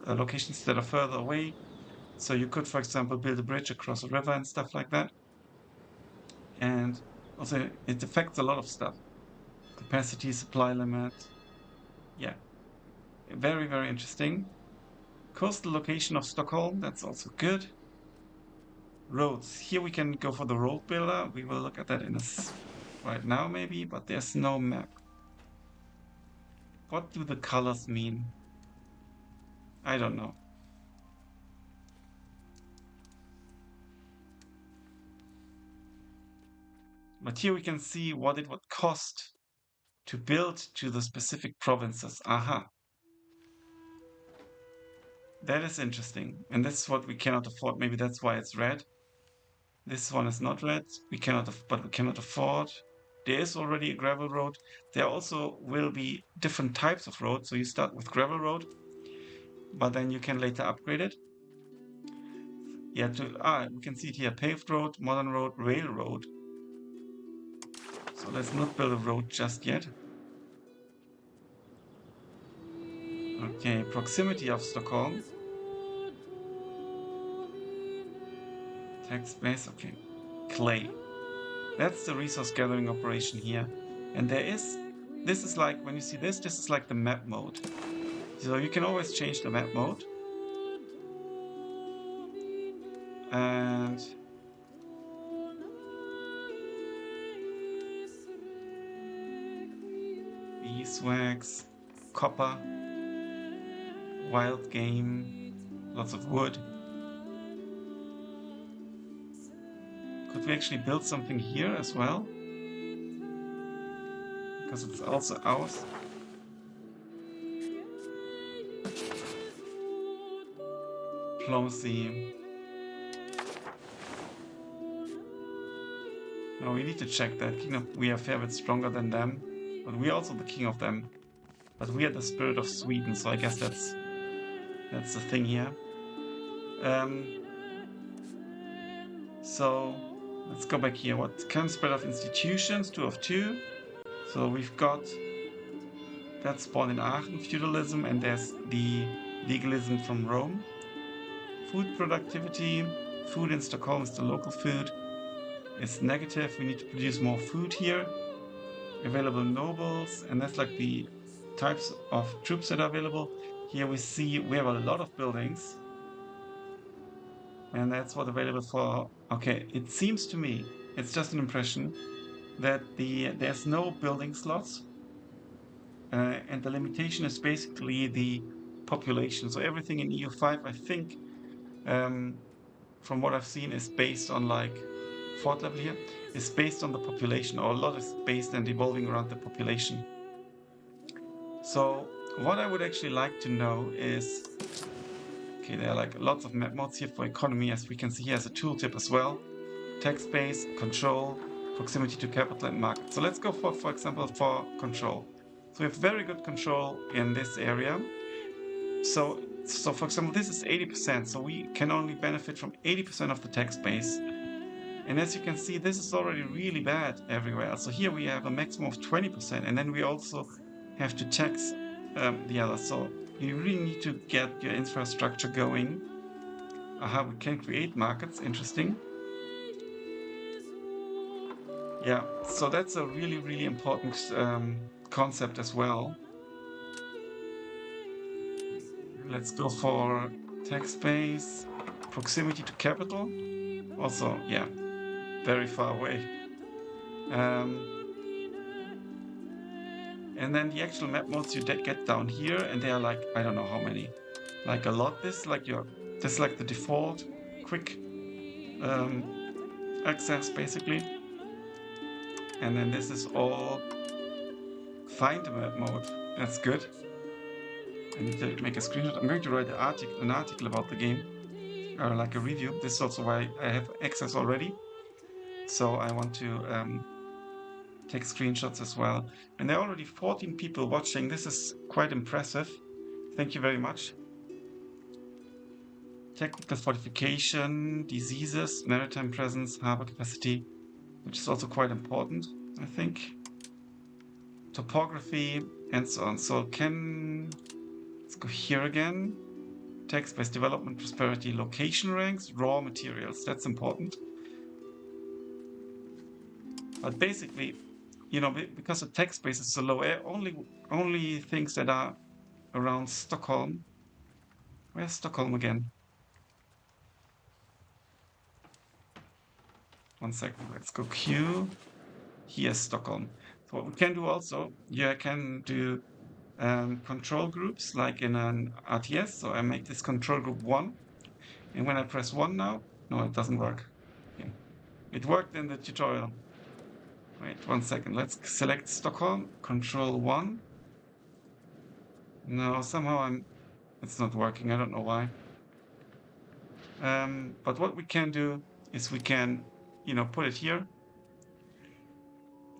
locations that are further away. So you could, for example, build a bridge across a river and stuff like that. And also it affects a lot of stuff. Capacity, supply limit. Yeah. Very, very interesting. Coastal location of Stockholm, that's also good. Roads. Here we can go for the road builder. We will look at that right now maybe, but there's no map. What do the colors mean? I don't know. But here we can see what it would cost to build to the specific provinces. Aha. That is interesting. And that's what we cannot afford. Maybe that's why it's red. This one is not red. But we cannot afford. There is already a gravel road. There also will be different types of roads. So you start with gravel road, but then you can later upgrade it. Yeah, we can see it here. Paved road, modern road, railroad. So let's not build a road just yet. Okay, proximity of Stockholm. Tax base, okay. Clay. That's the resource gathering operation here. And this is like, when you see this is like the map mode. So you can always change the map mode. And beeswax, copper, wild game, lots of wood. Could we actually build something here as well? Because it's also ours. Diplomacy. No, we need to check that. We are a fair bit stronger than them, but we are also the king of them. But we are the spirit of Sweden, so I guess that's the thing here. So let's go back here. What current spread of institutions? 2 of 2. So we've got that spawn in Aachen, feudalism, and there's the legalism from Rome. Food productivity. Food in Stockholm is the local food. It's negative. We need to produce more food here. Available nobles, and that's like the types of troops that are available. Here we see we have a lot of buildings. And that's what available for. Okay, it seems to me, it's just an impression, that there's no building slots. And the limitation is basically the population. So everything in EU5, I think, from what I've seen, is based on like fourth level here, is based on the population, or a lot is based and evolving around the population. So what I would actually like to know is, okay, there are like lots of map modes here for economy, as we can see here as a tooltip as well. Text base, control, proximity to capital and market. So let's go for example, for control. So we have very good control in this area. So for example, this is 80%, so we can only benefit from 80% of the text base. And as you can see, this is already really bad everywhere. So here we have a maximum of 20%, and then we also have to tax the others. So you really need to get your infrastructure going. Aha, we can create markets, interesting. Yeah, so that's a really, really important concept as well. Let's go for tax base, proximity to capital. Also, yeah, very far away. And then the actual map modes you get down here, and they are like, I don't know how many, like a lot. This like the default quick access basically. And then this is all find a map mode. That's good. I need to make a screenshot. I'm going to write an article about the game, or like a review. This is also why I have access already. So I want to take screenshots as well. And there are already 14 people watching. This is quite impressive. Thank you very much. Technical fortification, diseases, maritime presence, harbor capacity, which is also quite important, I think. Topography, and so on. So let's go here again. Text-based development, prosperity, location ranks, raw materials. That's important. But basically, you know, because the text base is so low, only things that are around Stockholm. Where's Stockholm again? 1 second. Let's go Q. Here's Stockholm. So what we can do also, I can do control groups like in an RTS. So I make this control group 1. And when I press 1 now, no, it doesn't work. Okay. It worked in the tutorial. Wait 1 second. Let's select Stockholm, control 1. No, somehow it's not working. I don't know why. But what we can do is we can, put it here.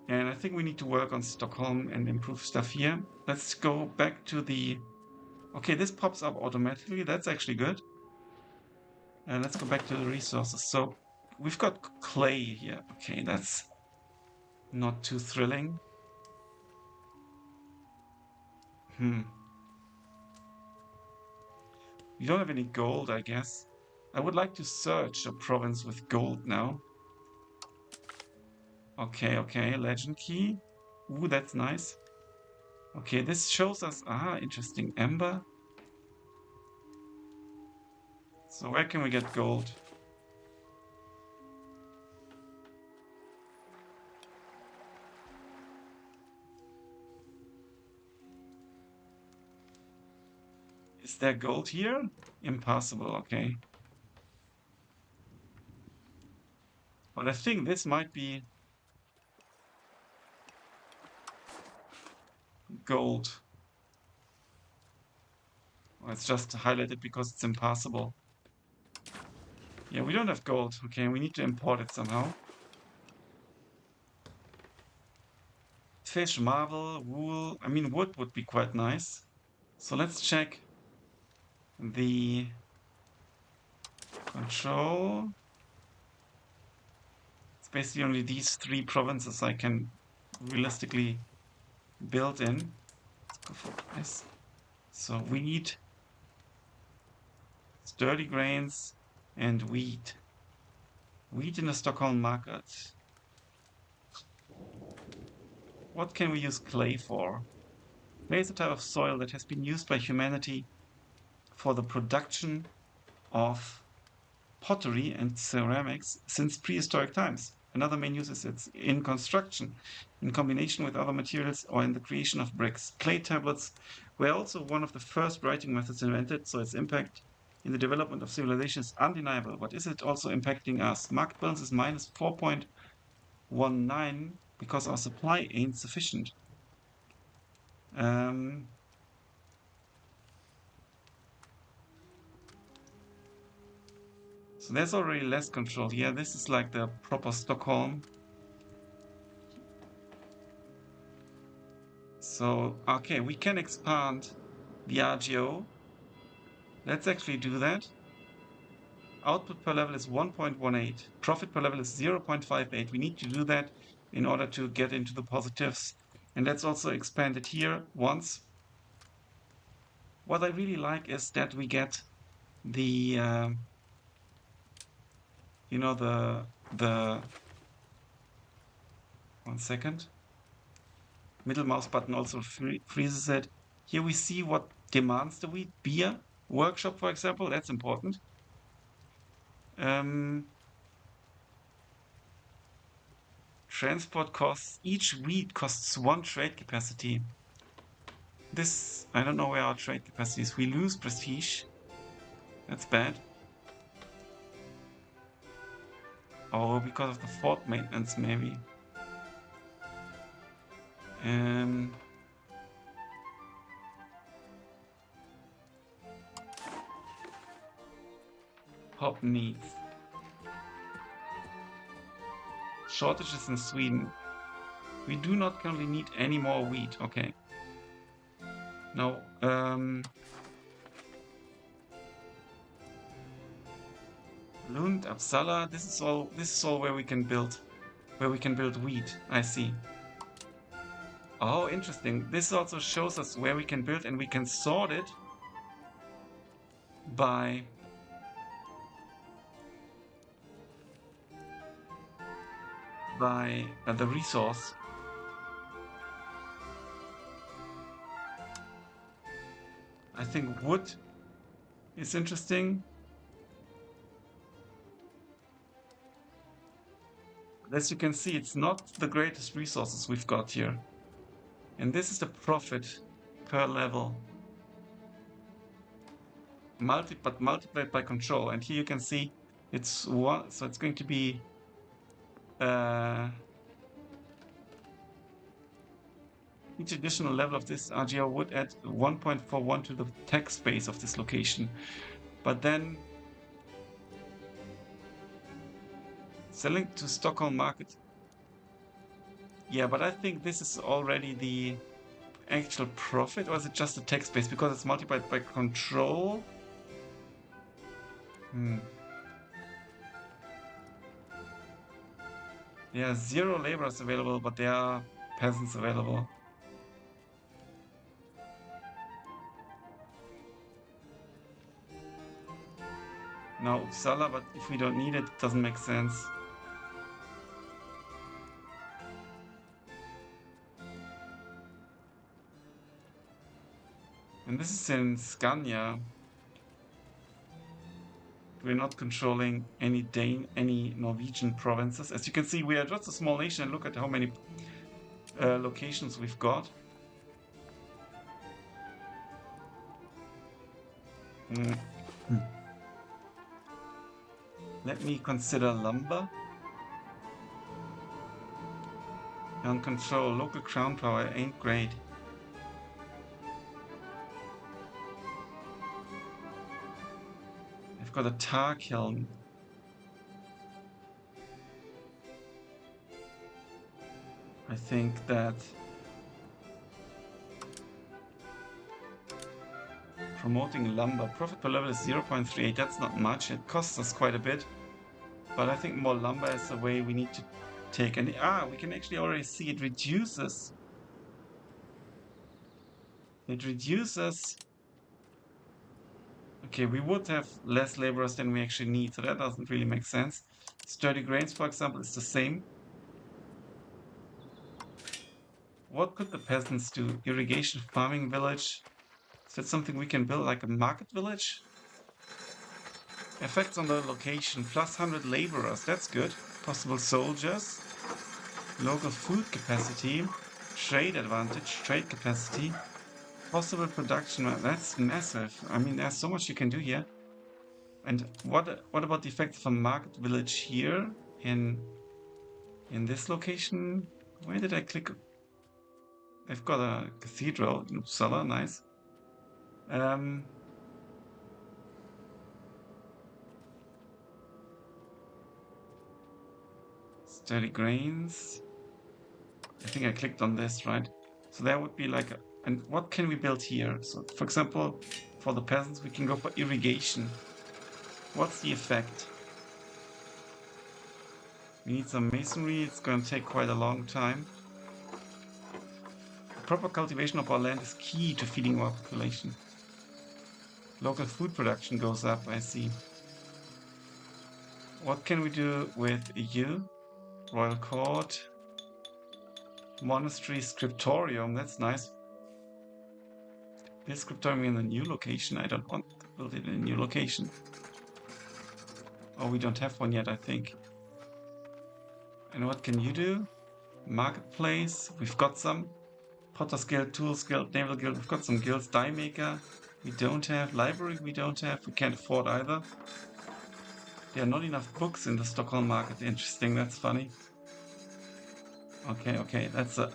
And I think we need to work on Stockholm and improve stuff here. Let's go back to okay, this pops up automatically. That's actually good. And let's go back to the resources. So we've got clay here. Okay, that's not too thrilling. We don't have any gold, I guess. I would like to search a province with gold now. Okay, legend key. Ooh, that's nice. Okay, this shows us, interesting, amber. So where can we get gold? Is there gold here? Impossible, okay. But I think this might be gold. Well, it's just highlighted because it's impossible. Yeah, we don't have gold. Okay, we need to import it somehow. Fish, marble, wool. I mean, wood would be quite nice. So let's check the control. It's basically only these 3 provinces I can realistically build in. Let's go for this. So wheat, sturdy grains, and wheat. Wheat in the Stockholm market. What can we use clay for? Clay is a type of soil that has been used by humanity for the production of pottery and ceramics since prehistoric times. Another main use is it's in construction, in combination with other materials or in the creation of bricks. Clay tablets were also one of the first writing methods invented, so its impact in the development of civilization is undeniable. But is it also impacting us? Market balance is minus 4.19 because our supply ain't sufficient. So there's already less control. Yeah, this is like the proper Stockholm. So, okay, we can expand the RGO. Let's actually do that. Output per level is 1.18. Profit per level is 0.58. We need to do that in order to get into the positives. And let's also expand it here once. What I really like is that we get the, you know, the, one second. Middle mouse button also freezes it. Here we see what demands the wheat. Beer, workshop, for example, that's important. Transport costs, each wheat costs 1 trade capacity. This, I don't know where our trade capacity is. We lose prestige. That's bad. Oh, because of the fort maintenance, maybe. Hop needs. Shortages in Sweden. We do not currently need any more wheat. Okay. Now, Lund, Uppsala. This is all where we can build wheat. I see. Oh, interesting. This also shows us where we can build, and we can sort it by the resource. I think wood is interesting. As you can see, it's not the greatest resources we've got here. And this is the profit per level. But multiplied by control. And here you can see it's 1, so it's going to be each additional level of this RGO would add 1.41 to the tax space of this location. But then selling to Stockholm market. Yeah, but I think this is already the actual profit, or is it just the tax base because it's multiplied by control? Yeah, 0 laborers available, but there are peasants available. Now Uppsala, but if we don't need it, it doesn't make sense. And this is in Scania. We're not controlling any Norwegian provinces. As you can see, we are just a small nation, and look at how many locations we've got. Let me consider lumber. On control, local crown power ain't great. I've got a tar kiln. I think that promoting lumber. Profit per level is 0.38. That's not much. It costs us quite a bit. But I think more lumber is the way we need to take. And we can actually already see it reduces. It reduces. Okay, we would have less laborers than we actually need, so that doesn't really make sense. Sturdy grains, for example, is the same. What could the peasants do? Irrigation farming village. Is that something we can build, like a market village? Effects on the location, plus 100 laborers, that's good. possible soldiers, local food capacity, trade advantage, trade capacity, possible production. That's massive. I mean, there's so much you can do here. And what about the effect of a market village here in this location? Where did I click? They've got a cathedral in Uppsala, nice. Sturdy grains. I think I clicked on this, right? So there would be like and what can we build here? So for example, for the peasants, we can go for irrigation. What's the effect? We need some masonry. It's going to take quite a long time. Proper cultivation of our land is key to feeding our population. Local food production goes up, I see. What can we do with you? Royal Court. Monastery Scriptorium, that's nice. This scriptorium in a new location. I don't want to build it in a new location. Oh, we don't have one yet, I think. And what can you do? Marketplace, we've got some. Potter's Guild, Tools Guild, Naval Guild, we've got some guilds. Dye Maker, we don't have. Library, we don't have. We can't afford either. There are not enough books in the Stockholm market. Interesting, that's funny. Okay, that's a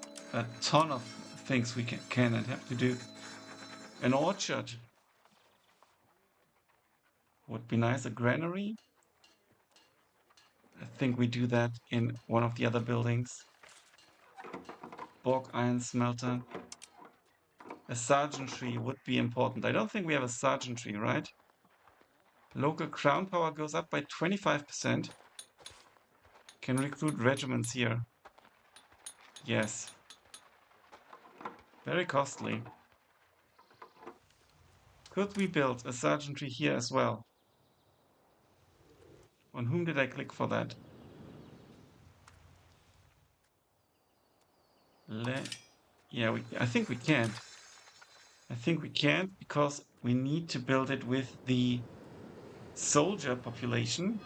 ton of things we can and have to do. An orchard would be nice. A granary. I think we do that in one of the other buildings. Bog iron smelter. A sergeantry would be important. I don't think we have a sergeantry, right? Local crown power goes up by 25%. Can recruit regiments here. Yes. Very costly. Could we build a sergeantry here as well? On whom did I click for that? Yeah, I think we can't. I think we can't because we need to build it with the soldier population.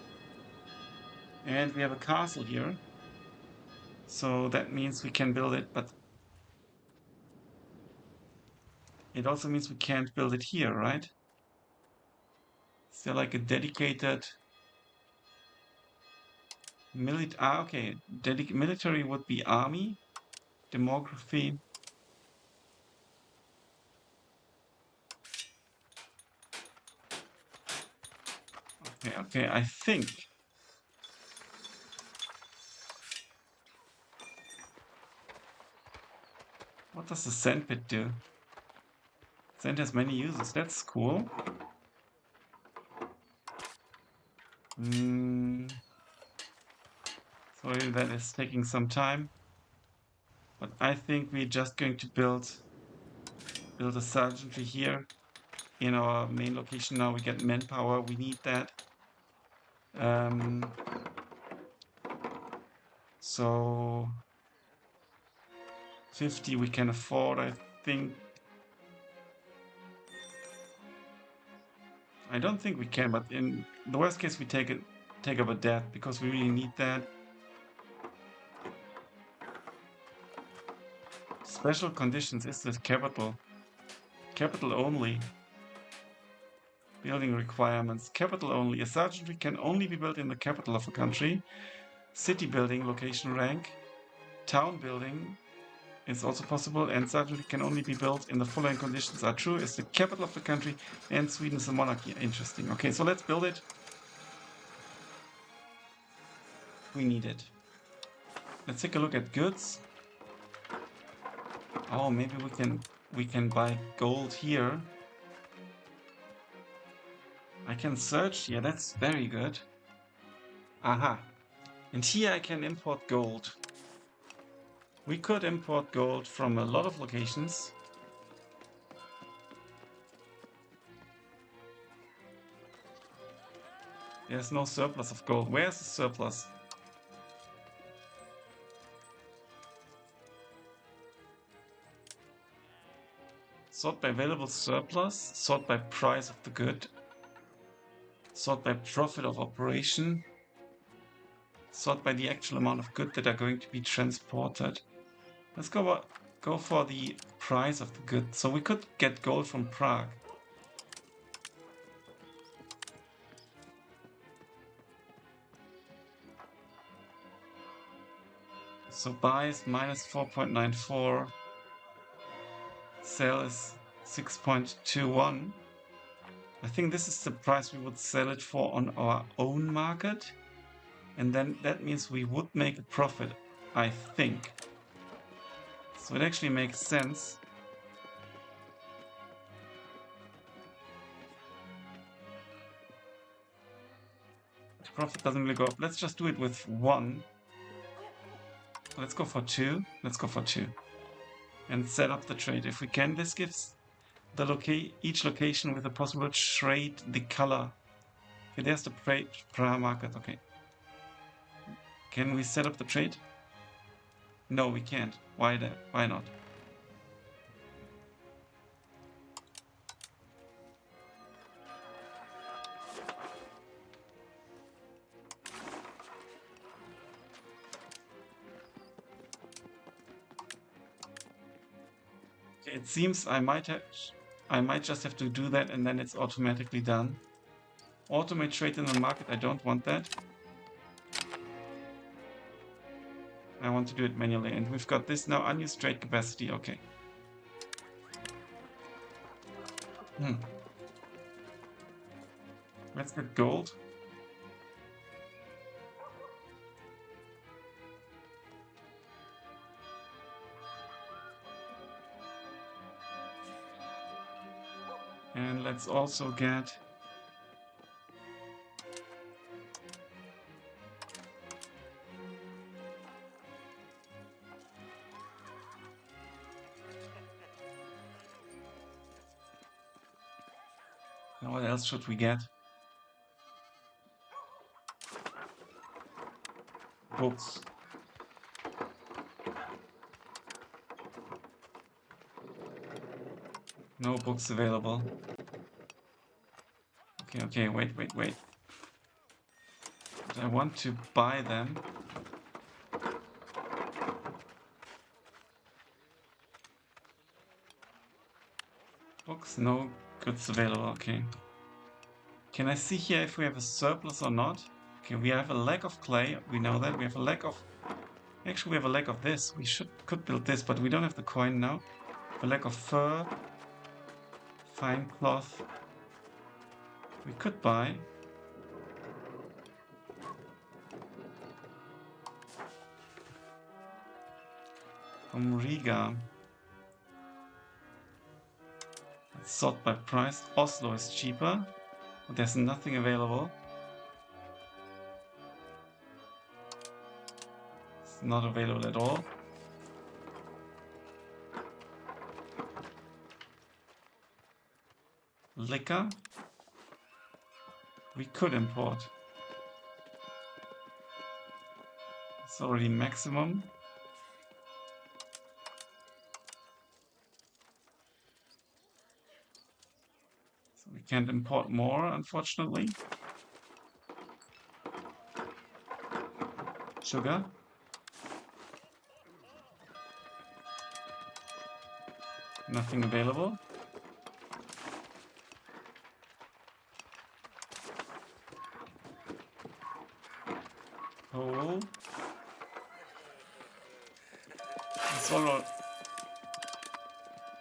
And we have a castle here. So that means we can build it, but it also means we can't build it here, right? Is there like a dedicated okay. Military would be army. Demography. Okay, I think what does the sandpit do? Sand has many uses. That's cool. Sorry, that is taking some time. But I think we're just going to build a sergeantry here in our main location. Now we get manpower. We need that. So 50 we can afford, I think. I don't think we can, but in the worst case we take up a debt because we really need that. Special conditions is this capital. Capital only. Building requirements. Capital only. A sergeantry can only be built in the capital of a country. City building, location rank. Town building is also possible, and sergeantry can only be built in the following conditions are true. Is the capital of the country and Sweden is a monarchy. Interesting. Okay, so let's build it. We need it. Let's take a look at goods. Oh, maybe we can buy gold here. I can search here. That's very good. Aha. And here I can import gold. We could import gold from a lot of locations. There's no surplus of gold. Where's the surplus? Sort by available surplus, sort by price of the good, sort by profit of operation, sort by the actual amount of goods that are going to be transported. Let's go for the price of the goods. So we could get gold from Prague. So buy is minus 4.94. Sell is 6.21. I think this is the price we would sell it for on our own market. And then that means we would make a profit, I think. So it actually makes sense. The profit doesn't really go up. Let's just do it with 1. Let's go for 2. Let's go for 2. And set up the trade if we can. This gives the each location with a possible trade the color. Okay, there's the Prague market. Okay. Can we set up the trade? No, we can't. Why not? Okay, it seems I might just have to do that and then it's automatically done. Automate trade in the market. I don't want that. I want to do it manually, and we've got this now, unused trade capacity. Okay. Let's get gold. And let's also get what else should we get? Books. No books available. Okay, wait. But I want to buy them. Books, no goods available, okay. Can I see here if we have a surplus or not? Okay, we have a lack of clay, we know that. We have a lack of... Actually, we have a lack of this. We could build this, but we don't have the coin now. We have a lack of fur. Fine cloth. We could buy. From Riga. Let's sort by price. Oslo is cheaper, but there's nothing available. It's not available at all. Liquor. We could import. It's already maximum. So we can't import more, unfortunately. Sugar. Nothing available. Coal. Solar.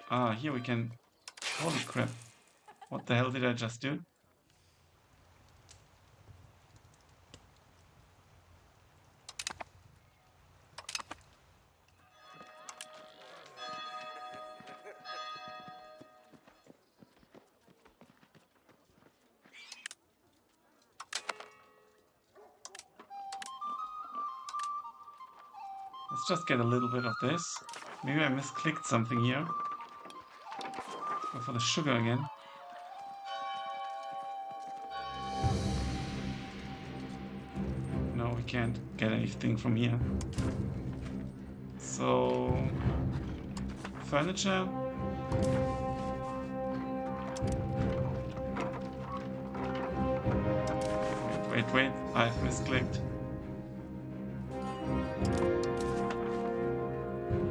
Ah, here we can... Holy crap. What the hell did I just do? Let's just get a little bit of this. Maybe I misclicked something here. Go for the sugar again. No, we can't get anything from here. So... furniture. Wait, I've misclicked.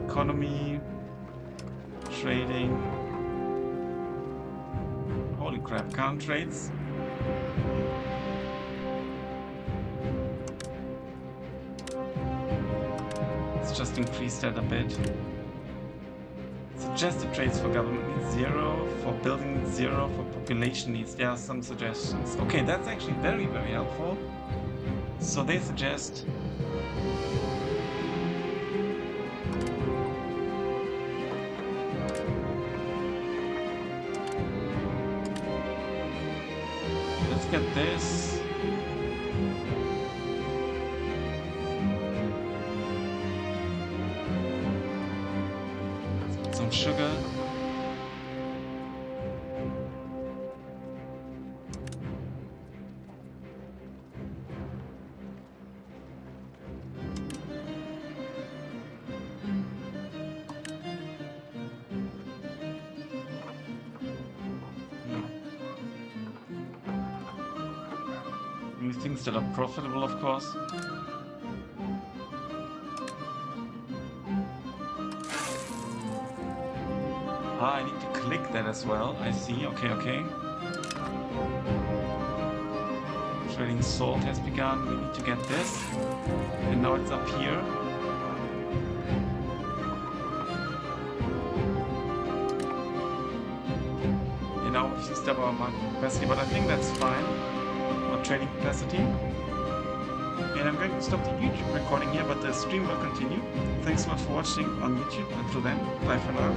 Economy, trading. Holy crap, current trades. Let's just increase that a bit. Suggested trades for government needs 0, for building needs 0, for population needs. There are some suggestions. Okay, that's actually very, very helpful. So they suggest let's get this. Let's get some sugar. Things that are profitable, of course. I need to click that as well. I see. Okay. Trading salt has begun. We need to get this. And now it's up here. And now we've used up our market capacity, but I think that's fine. Trading capacity. And I'm going to stop the YouTube recording here, but the stream will continue. Thanks so much for watching on YouTube. Until then, bye for now.